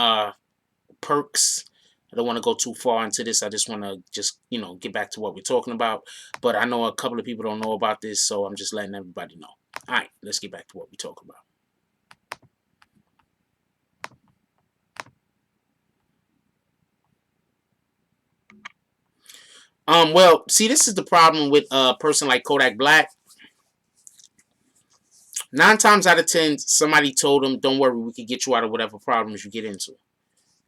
perks. I don't want to go too far into this. I just want to get back to what we're talking about. But I know a couple of people don't know about this, so I'm just letting everybody know. All right, let's get back to what we're talking about. Well, see, this is the problem with a person like Kodak Black. 9 times out of 10, somebody told him, don't worry, we can get you out of whatever problems you get into.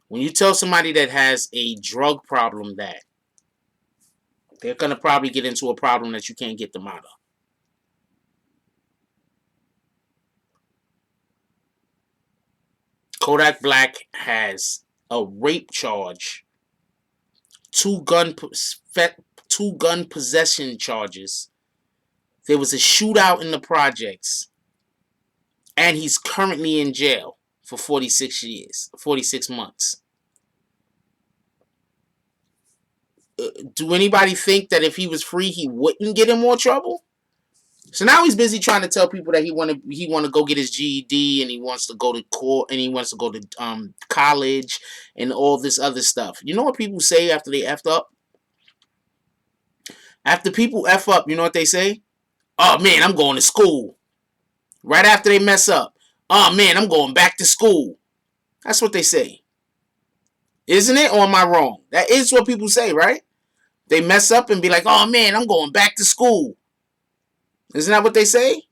When you tell somebody that has a drug problem that, they're going to probably get into a problem that you can't get them out of. Kodak Black has a rape charge, 2 gun possession charges. There was a shootout in the projects. And he's currently in jail for 46 months. Do anybody think that if he was free, he wouldn't get in more trouble? So now he's busy trying to tell people that he want to go get his GED, and he wants to go to court, and he wants to go to college and all this other stuff. You know what people say after they effed up? After people F up, you know what they say? Oh man, I'm going to school. Right after they mess up. Oh man, I'm going back to school. That's what they say. Isn't it? Or am I wrong? That is what people say, right? They mess up and be like, oh man, I'm going back to school. Isn't that what they say?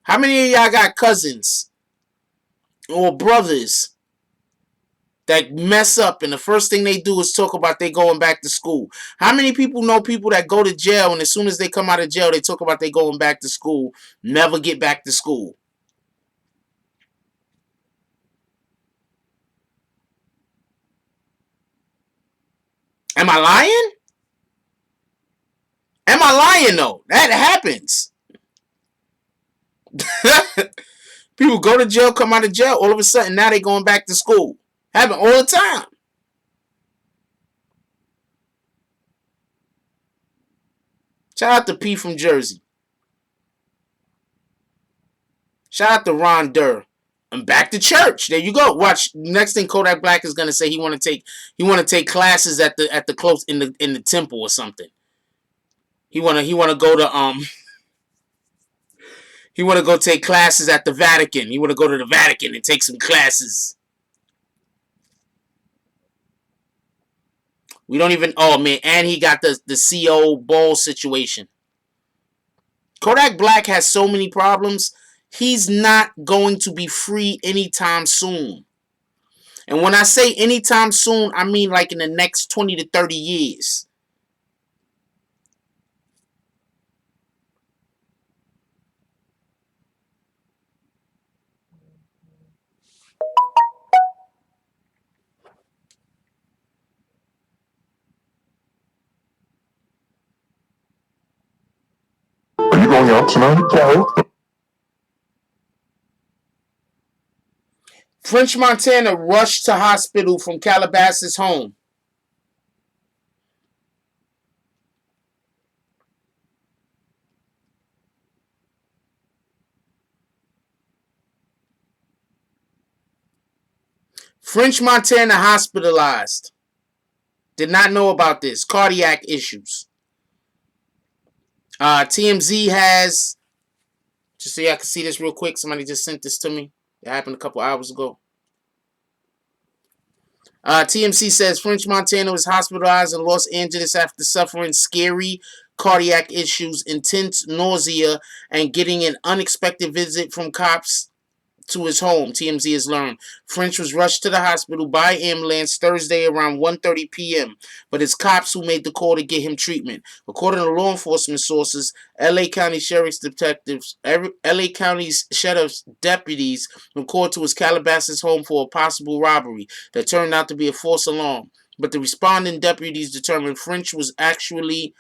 How many of y'all got cousins or brothers that mess up and the first thing they do is talk about they going back to school? How many people know people that go to jail and as soon as they come out of jail, they talk about they going back to school, never get back to school? Am I lying? Am I lying though? That happens. People go to jail, come out of jail, all of a sudden now they going back to school. Happen all the time. Shout out to P from Jersey. Shout out to Ron Durr. And back to church. There you go. Watch. Next thing Kodak Black is gonna say he want to take classes at the close in the temple or something. He wanna go to he wanna go take classes at the Vatican. He wanna go to the Vatican and take some classes. We don't even. Oh man, and he got the CO ball situation. Kodak Black has so many problems. He's not going to be free anytime soon. And when I say anytime soon, I mean like in the next 20 to 30 years. Are you going out tonight, Carol? French Montana rushed to hospital from Calabasas home. French Montana hospitalized. Did not know about this. Cardiac issues. TMZ has, just so y'all can see this real quick, somebody just sent this to me. It happened a couple hours ago. TMZ says French Montana was hospitalized in Los Angeles after suffering scary cardiac issues, intense nausea, and getting an unexpected visit from cops to his home, TMZ has learned. French was rushed to the hospital by ambulance Thursday around 1:30 p.m., but it's cops who made the call to get him treatment. According to law enforcement sources, LA County Sheriff's deputies were called to his Calabasas home for a possible robbery that turned out to be a false alarm. But the responding deputies determined French was acting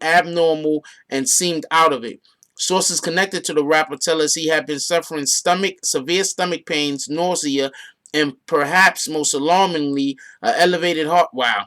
abnormal and seemed out of it. Sources connected to the rapper tell us he had been suffering severe stomach pains, nausea, and perhaps most alarmingly, elevated heart. Wow.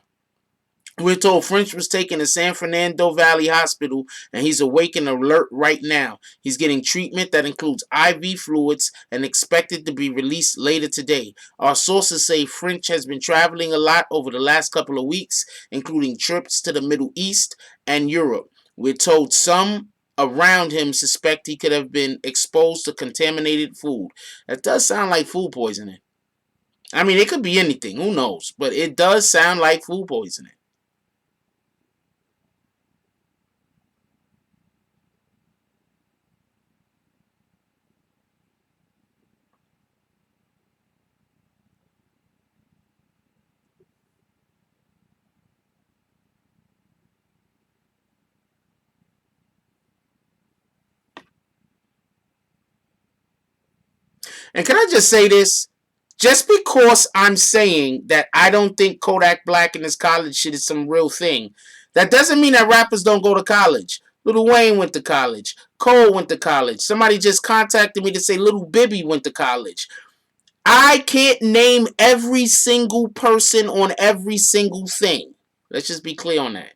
We're told French was taken to San Fernando Valley Hospital and he's awake and alert right now. He's getting treatment that includes IV fluids and expected to be released later today. Our sources say French has been traveling a lot over the last couple of weeks, including trips to the Middle East and Europe. We're told some around him suspect he could have been exposed to contaminated food. That does sound like food poisoning. I mean, it could be anything. Who knows? But it does sound like food poisoning. And can I just say this? Just because I'm saying that I don't think Kodak Black and his college shit is some real thing, that doesn't mean that rappers don't go to college. Lil Wayne went to college. Cole went to college. Somebody just contacted me to say Lil Bibby went to college. I can't name every single person on every single thing. Let's just be clear on that.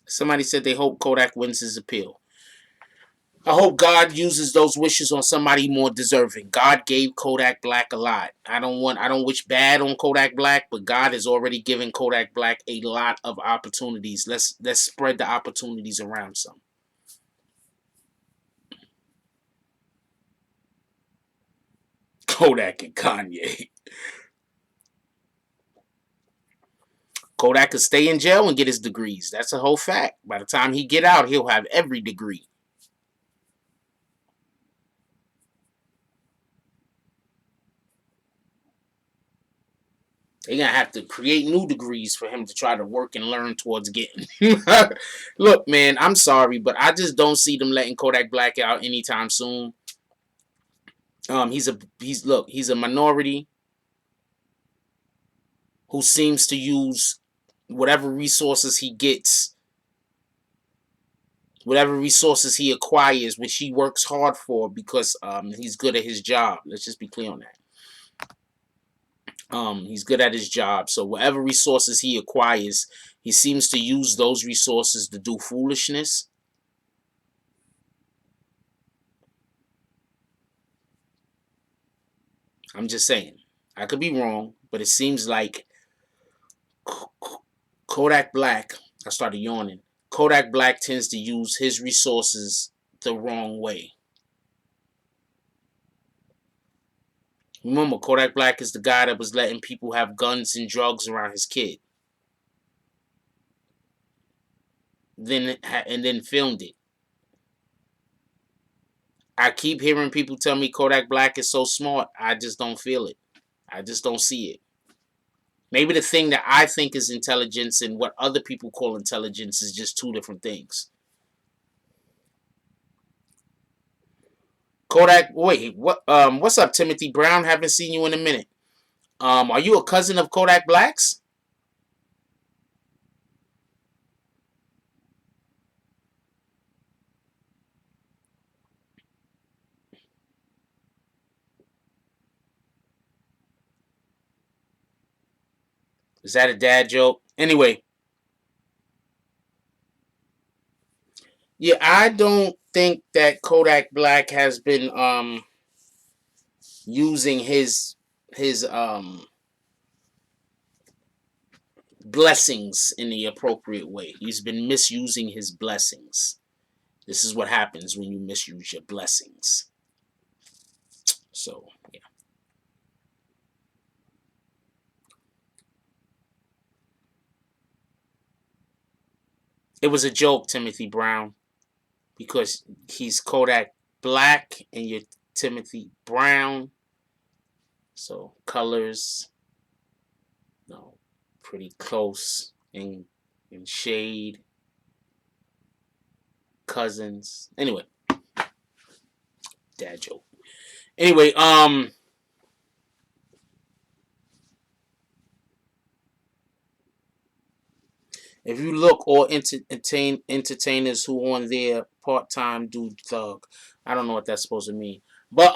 Somebody said they hope Kodak wins his appeal. I hope God uses those wishes on somebody more deserving. God gave Kodak Black a lot. I don't wish bad on Kodak Black, but God has already given Kodak Black a lot of opportunities. Let's spread the opportunities around some. Kodak and Kanye. Kodak could stay in jail and get his degrees. That's a whole fact. By the time he get out, he'll have every degree. They're going to have to create new degrees for him to try to work and learn towards getting. Look, man, I'm sorry, but I just don't see them letting Kodak Black out anytime soon. He's a minority who seems to use whatever resources he gets, whatever resources he acquires, which he works hard for because he's good at his job. Let's just be clear on that. He's good at his job, so whatever resources he acquires, He seems to use those resources to do foolishness. I'm just saying. I could be wrong, but it seems like Kodak Black, I started yawning. Kodak Black tends to use his resources the wrong way. Remember, Kodak Black is the guy that was letting people have guns and drugs around his kid. Then filmed it. I keep hearing people tell me Kodak Black is so smart. I just don't feel it. I just don't see it. Maybe the thing that I think is intelligence and what other people call intelligence is just two different things. Kodak, wait, what's up, Timothy Brown? Haven't seen you in a minute. Are you a cousin of Kodak Black's? Is that a dad joke? Anyway, yeah, I don't think that Kodak Black has been using his blessings in the appropriate way. He's been misusing his blessings. This is what happens when you misuse your blessings. So, yeah. It was a joke, Timothy Brown, because he's Kodak Black and you're Timothy Brown. So, colors, pretty close in shade. Cousins. Anyway, dad joke. Anyway, if you look, all entertainers who on their part-time do thug. I don't know what that's supposed to mean. But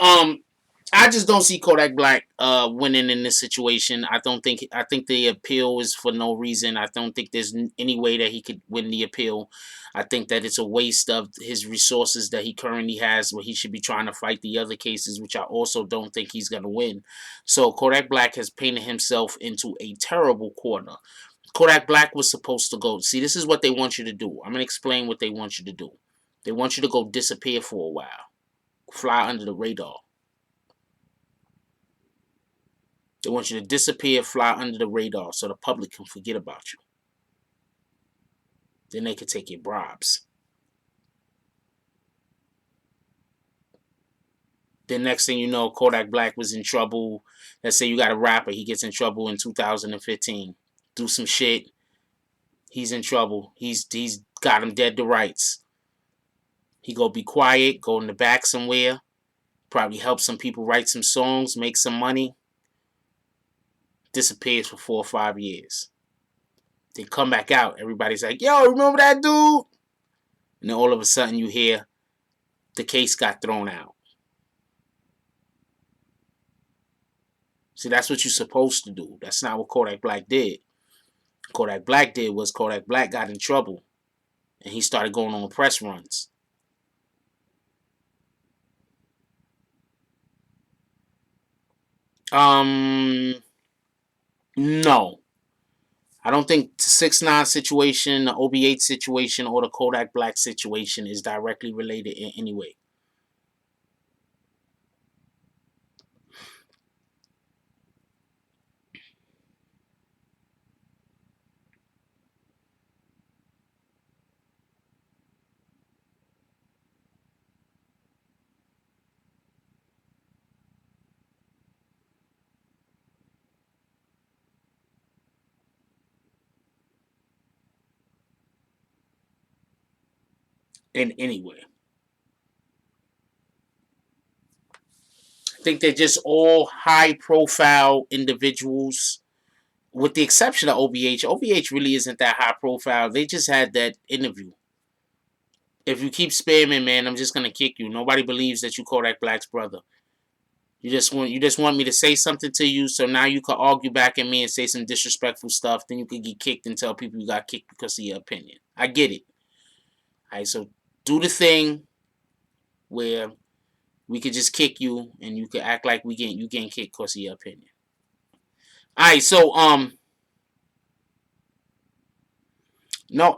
I just don't see Kodak Black winning in this situation. I think the appeal is for no reason. I don't think there's any way that he could win the appeal. I think that it's a waste of his resources that he currently has, where he should be trying to fight the other cases, which I also don't think he's going to win. So Kodak Black has painted himself into a terrible corner. Kodak Black was supposed to go. See, this is what they want you to do. I'm going to explain what they want you to do. They want you to go disappear for a while. Fly under the radar. They want you to disappear, fly under the radar so the public can forget about you. Then they can take your bribes. Then next thing you know, Kodak Black was in trouble. Let's say you got a rapper. He gets in trouble in 2015. Do some shit. He's in trouble. He's got him dead to rights. He go be quiet, go in the back somewhere. Probably help some people write some songs, make some money. Disappears for 4 or 5 years. They come back out. Everybody's like, yo, remember that dude? And then all of a sudden you hear the case got thrown out. See, that's what you're supposed to do. That's not what Kodak Black did. Kodak Black did was Kodak Black got in trouble. And he started going on press runs. No. I don't think the 6ix9ine situation, the OB8 situation, or the Kodak Black situation is directly related in any way. In any way. I think they're just all high-profile individuals, with the exception of OBH. OBH really isn't that high-profile. They just had that interview. If you keep spamming, man, I'm just going to kick you. Nobody believes that you Kodak Black's brother. You just want me to say something to you, so now you can argue back at me and say some disrespectful stuff. Then you could get kicked and tell people you got kicked because of your opinion. I get it. All right, so do the thing where we could just kick you and you could act like you getting kicked because of your opinion. All right, so no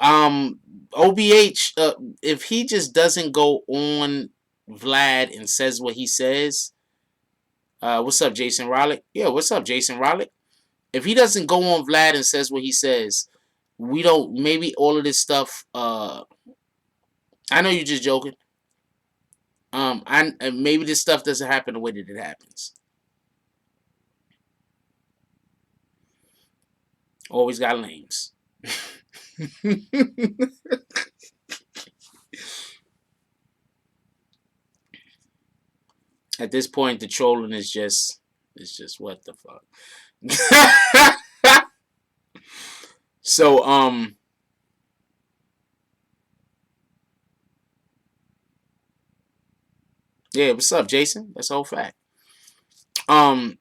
OBH, if he just doesn't go on Vlad and says what he says, what's up, Jason Rollick? Yeah, what's up, Jason Rollick? If he doesn't go on Vlad and says what he says, we don't. Maybe all of this stuff. I know you're just joking. Maybe this stuff doesn't happen the way that it happens. Always got lames. At this point, the trolling is just what the fuck. So yeah, what's up, Jason? That's a whole fact. I'm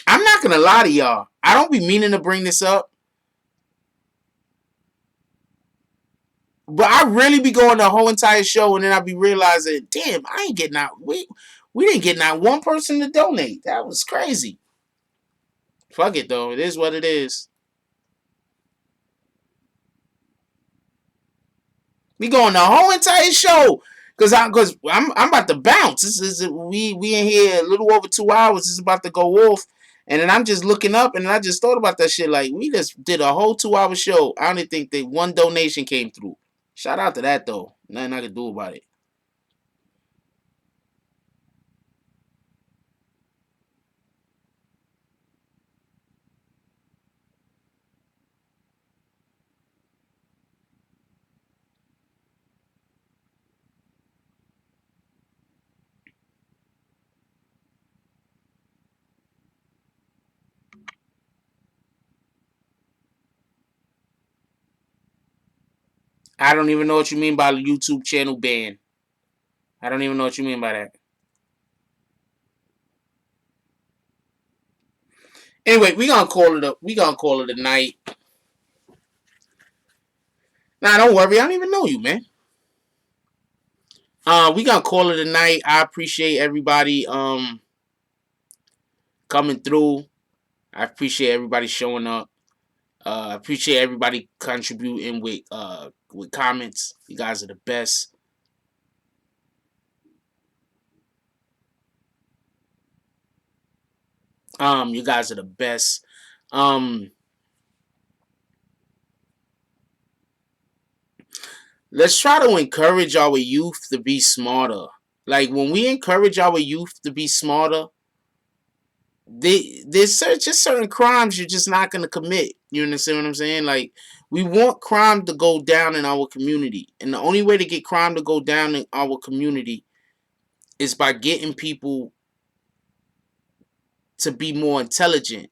not gonna lie to y'all. I don't be meaning to bring this up, but I really be going the whole entire show, and then I be realizing, damn, I ain't getting out. We didn't get not one person to donate. That was crazy. Fuck it though. It is what it is. We going the whole entire show because I'm about to bounce. We in here a little over 2 hours. It's about to go off, and then I'm just looking up, and I just thought about that shit. Like, we just did a whole 2 hour show. I don't even think that one donation came through. Shout out to that though. Nothing I can do about it. I don't even know what you mean by the YouTube channel ban. I don't even know what you mean by that. Anyway, we gonna call it a night. Nah, don't worry. I don't even know you, man. We gonna call it a night. I appreciate everybody coming through. I appreciate everybody showing up. I appreciate everybody contributing with comments. You guys are the best. You guys are the best. Let's try to encourage our youth to be smarter. Like, when we encourage our youth to be smarter, there's just certain crimes you're just not gonna commit. You understand what I'm saying? Like, we want crime to go down in our community, and the only way to get crime to go down in our community is by getting people to be more intelligent.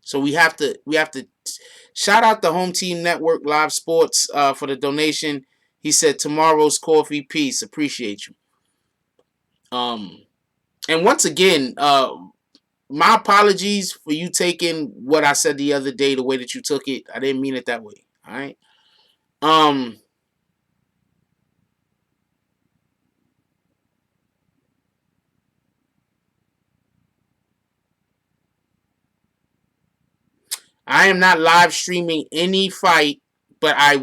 So we have to shout out the Home Team Network Live Sports for the donation. He said, tomorrow's coffee, peace. Appreciate you. And once again, my apologies for you taking what I said the other day the way that you took it. I didn't mean it that way. All right. I am not live streaming any fight, but I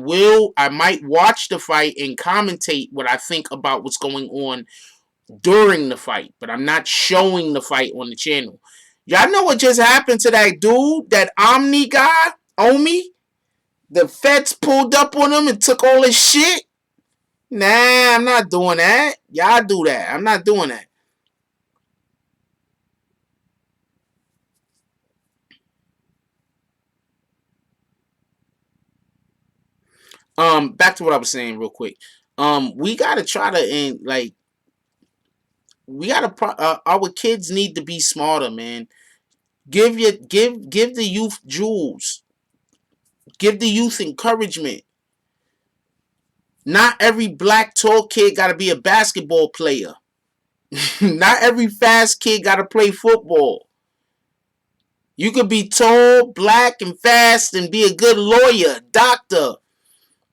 might watch the fight and commentate what I think about what's going on during the fight, but I'm not showing the fight on the channel. Y'all know what just happened to that dude, that Omni guy, Omi? The feds pulled up on him and took all his shit? Nah, I'm not doing that. Y'all do that. I'm not doing that. Back to what I was saying real quick. We gotta try to our kids need to be smarter, man. Give the youth jewels. Give the youth encouragement. Not every black tall kid got to be a basketball player. Not every fast kid got to play football. You could be tall, black, and fast and be a good lawyer, doctor.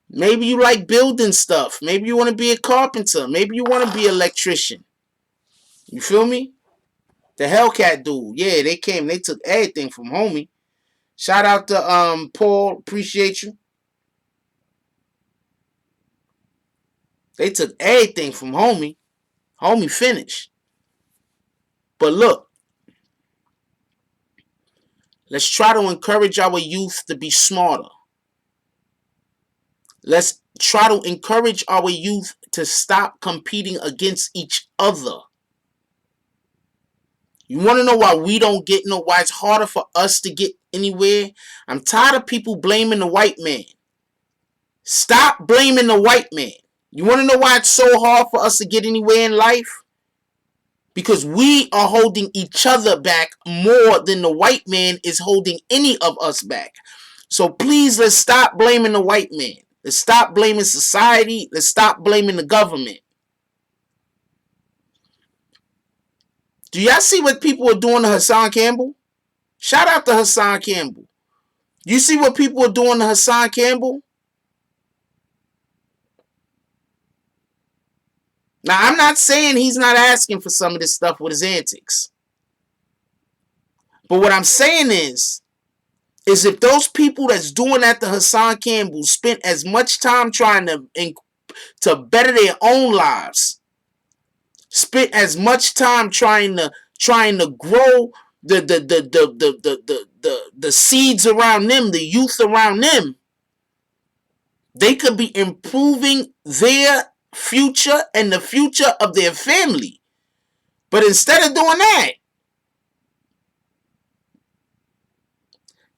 Maybe you like building stuff. Maybe you want to be a carpenter. Maybe you want to be an electrician. You feel me? The Hellcat dude. Yeah, they came. They took everything from homie. Shout out to Paul. Appreciate you. They took everything from homie. Homie finished. But look. Let's try to encourage our youth to be smarter. Let's try to encourage our youth to stop competing against each other. You want to know why we don't get why it's harder for us to get anywhere? I'm tired of people blaming the white man. Stop blaming the white man. You want to know why it's so hard for us to get anywhere in life? Because we are holding each other back more than the white man is holding any of us back. So please, let's stop blaming the white man. Let's stop blaming society. Let's stop blaming the government. Do y'all see what people are doing to Hassan Campbell? Shout out to Hassan Campbell. You see what people are doing to Hassan Campbell? Now, I'm not saying he's not asking for some of this stuff with his antics. But what I'm saying is if those people that's doing that to Hassan Campbell spent as much time trying to better their own lives, spent as much time trying to grow the seeds around them, the youth around them, they could be improving their future and the future of their family. But instead of doing that,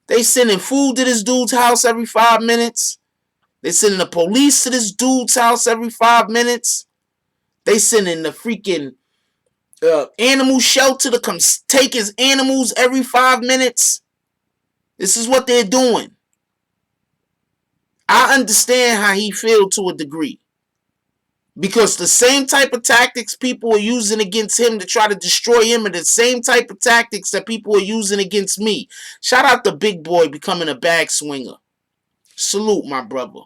they sending food to this dude's house every 5 minutes. They sending the police to this dude's house every 5 minutes. They sending the freaking animal shelter to come take his animals every 5 minutes. This is what they're doing. I understand how he feels to a degree. Because the same type of tactics people are using against him to try to destroy him are the same type of tactics that people are using against me. Shout out to Big Boy becoming a bag swinger. Salute, my brother.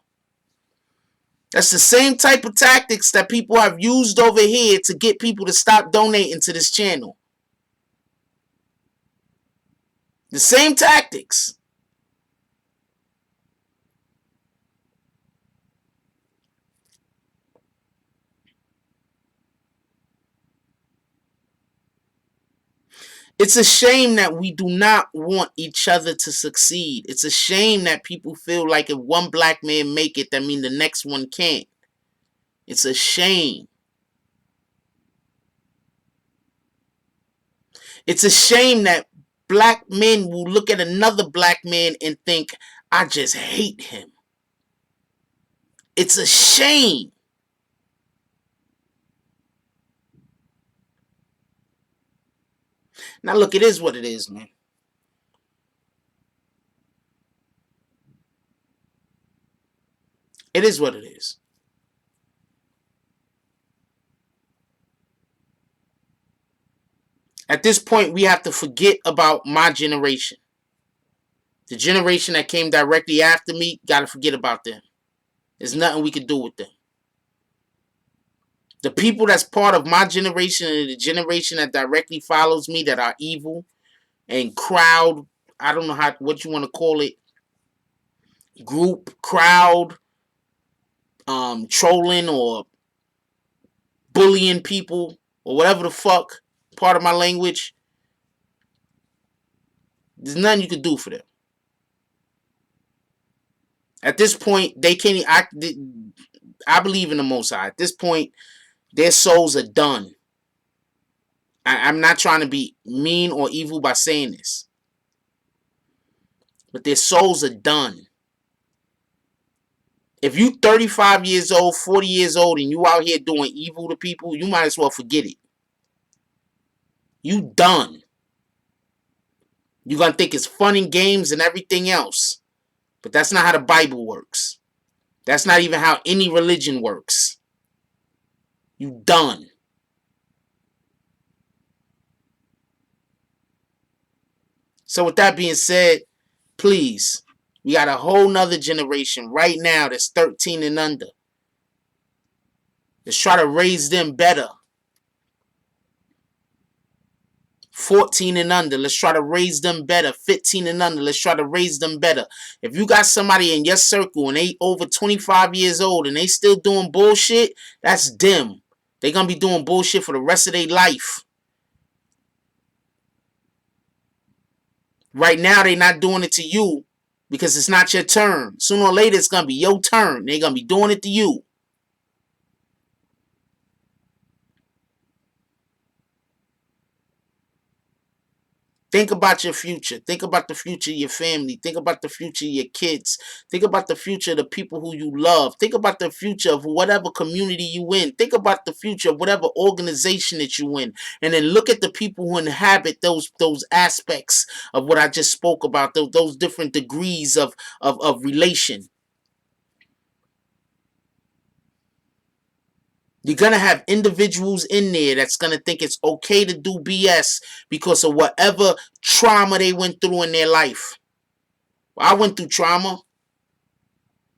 That's the same type of tactics that people have used over here to get people to stop donating to this channel. The same tactics. It's a shame that we do not want each other to succeed. It's a shame that people feel like if one black man make it, that means the next one can't. It's a shame. It's a shame that black men will look at another black man and think, I just hate him. It's a shame. Now look, it is what it is, man. It is what it is. At this point, we have to forget about my generation. The generation that came directly after me, gotta forget about them. There's nothing we can do with them. The people that's part of my generation and the generation that directly follows me that are evil and crowd, I don't know what you want to call it, group, crowd, trolling or bullying people or whatever the fuck, part of my language, there's nothing you can do for them. At this point, they can't. I believe in the Most High. At this point, their souls are done. I'm not trying to be mean or evil by saying this. But their souls are done. If you 35 years old, 40 years old, and you out here doing evil to people, you might as well forget it. You done. You're going to think it's fun and games and everything else. But that's not how the Bible works. That's not even how any religion works. You done. So with that being said, please, we got a whole nother generation right now that's 13 and under. Let's try to raise them better. 14 and under, let's try to raise them better. 15 and under, let's try to raise them better. If you got somebody in your circle and they over 25 years old and they still doing bullshit, that's them. They gonna be doing bullshit for the rest of their life. Right now, they not doing it to you because it's not your turn. Sooner or later, it's gonna be your turn. They're gonna be doing it to you. Think about your future. Think about the future of your family. Think about the future of your kids. Think about the future of the people who you love. Think about the future of whatever community you in. Think about the future of whatever organization that you in. And then look at the people who inhabit those aspects of what I just spoke about, those different degrees of relation. You're going to have individuals in there that's going to think it's okay to do BS because of whatever trauma they went through in their life. Well, I went through trauma.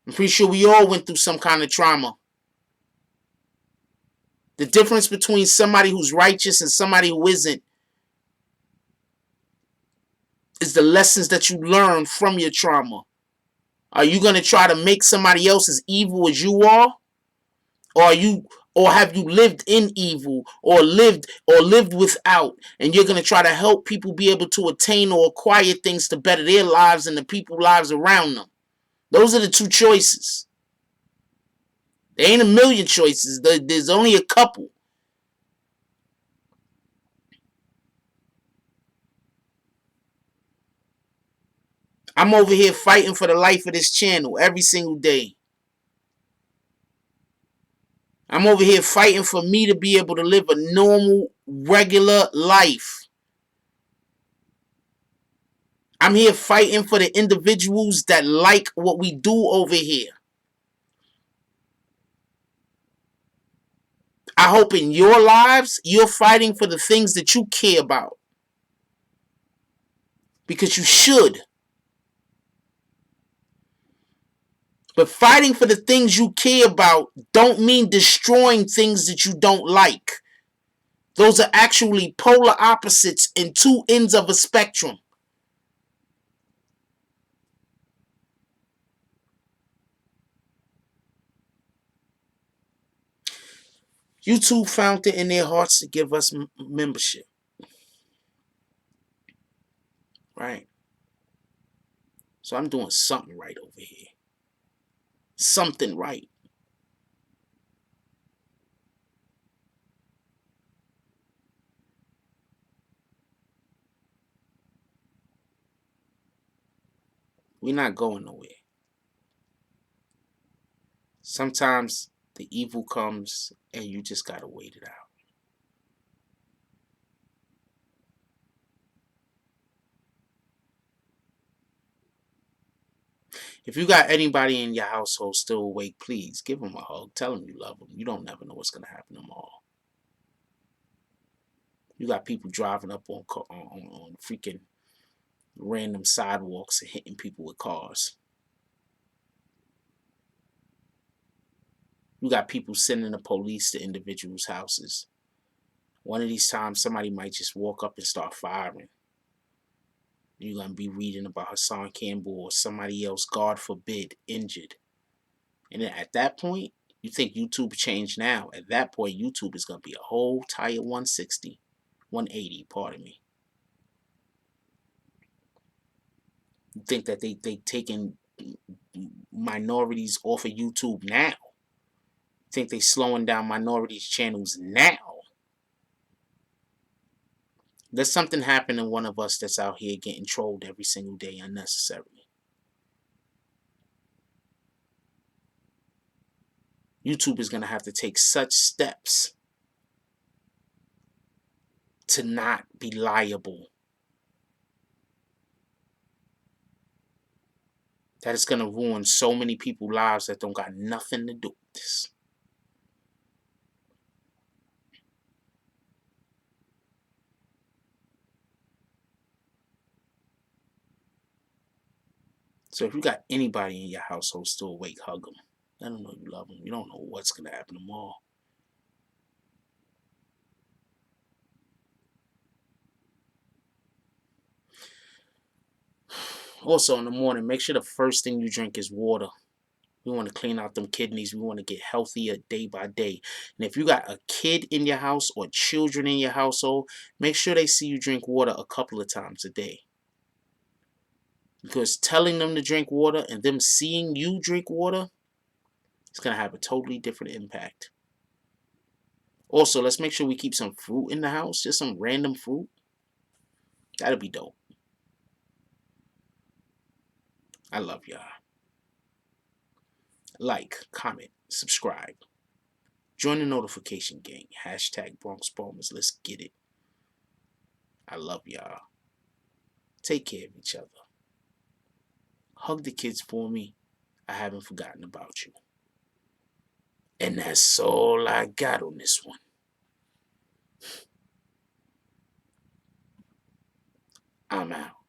I'm pretty sure we all went through some kind of trauma. The difference between somebody who's righteous and somebody who isn't is the lessons that you learn from your trauma. Are you going to try to make somebody else as evil as you are? Or have you lived in evil or lived without, and you're going to try to help people be able to attain or acquire things to better their lives and the people's lives around them? Those are the two choices. There ain't a million choices. There's only a couple. I'm over here fighting for the life of this channel every single day. I'm over here fighting for me to be able to live a normal, regular life. I'm here fighting for the individuals that like what we do over here. I hope in your lives, you're fighting for the things that you care about. Because you should. But fighting for the things you care about don't mean destroying things that you don't like. Those are actually polar opposites in two ends of a spectrum. YouTube found it in their hearts to give us membership. Right? So I'm doing something right over here. Something right. We're not going nowhere. Sometimes the evil comes and you just gotta wait it out. If you got anybody in your household still awake, please give them a hug. Tell them you love them. You don't never know what's going to happen tomorrow. You got people driving up on freaking random sidewalks and hitting people with cars. You got people sending the police to individuals' houses. One of these times, somebody might just walk up and start firing. You're going to be reading about Hassan Campbell or somebody else, God forbid, injured. And then at that point, you think YouTube changed now. At that point, YouTube is going to be a whole tire 160. 180, pardon me. You think that they taking minorities off of YouTube now? You think they slowing down minorities channels now? There's something happening to one of us that's out here getting trolled every single day unnecessarily. YouTube is going to have to take such steps to not be liable. that is going to ruin so many people's lives that don't got nothing to do with this. So if you got anybody in your household still awake, hug them. Let them know you love them. You don't know what's going to happen tomorrow. Also, in the morning, make sure the first thing you drink is water. We want to clean out them kidneys. We want to get healthier day by day. And if you got a kid in your house or children in your household, make sure they see you drink water a couple of times a day. Because telling them to drink water and them seeing you drink water, it's going to have a totally different impact. Also, let's make sure we keep some fruit in the house. Just some random fruit. That'll be dope. I love y'all. Like, comment, subscribe. Join the notification gang. Hashtag Bronx Bombers. Let's get it. I love y'all. Take care of each other. Hug the kids for me. I haven't forgotten about you. And that's all I got on this one. I'm out.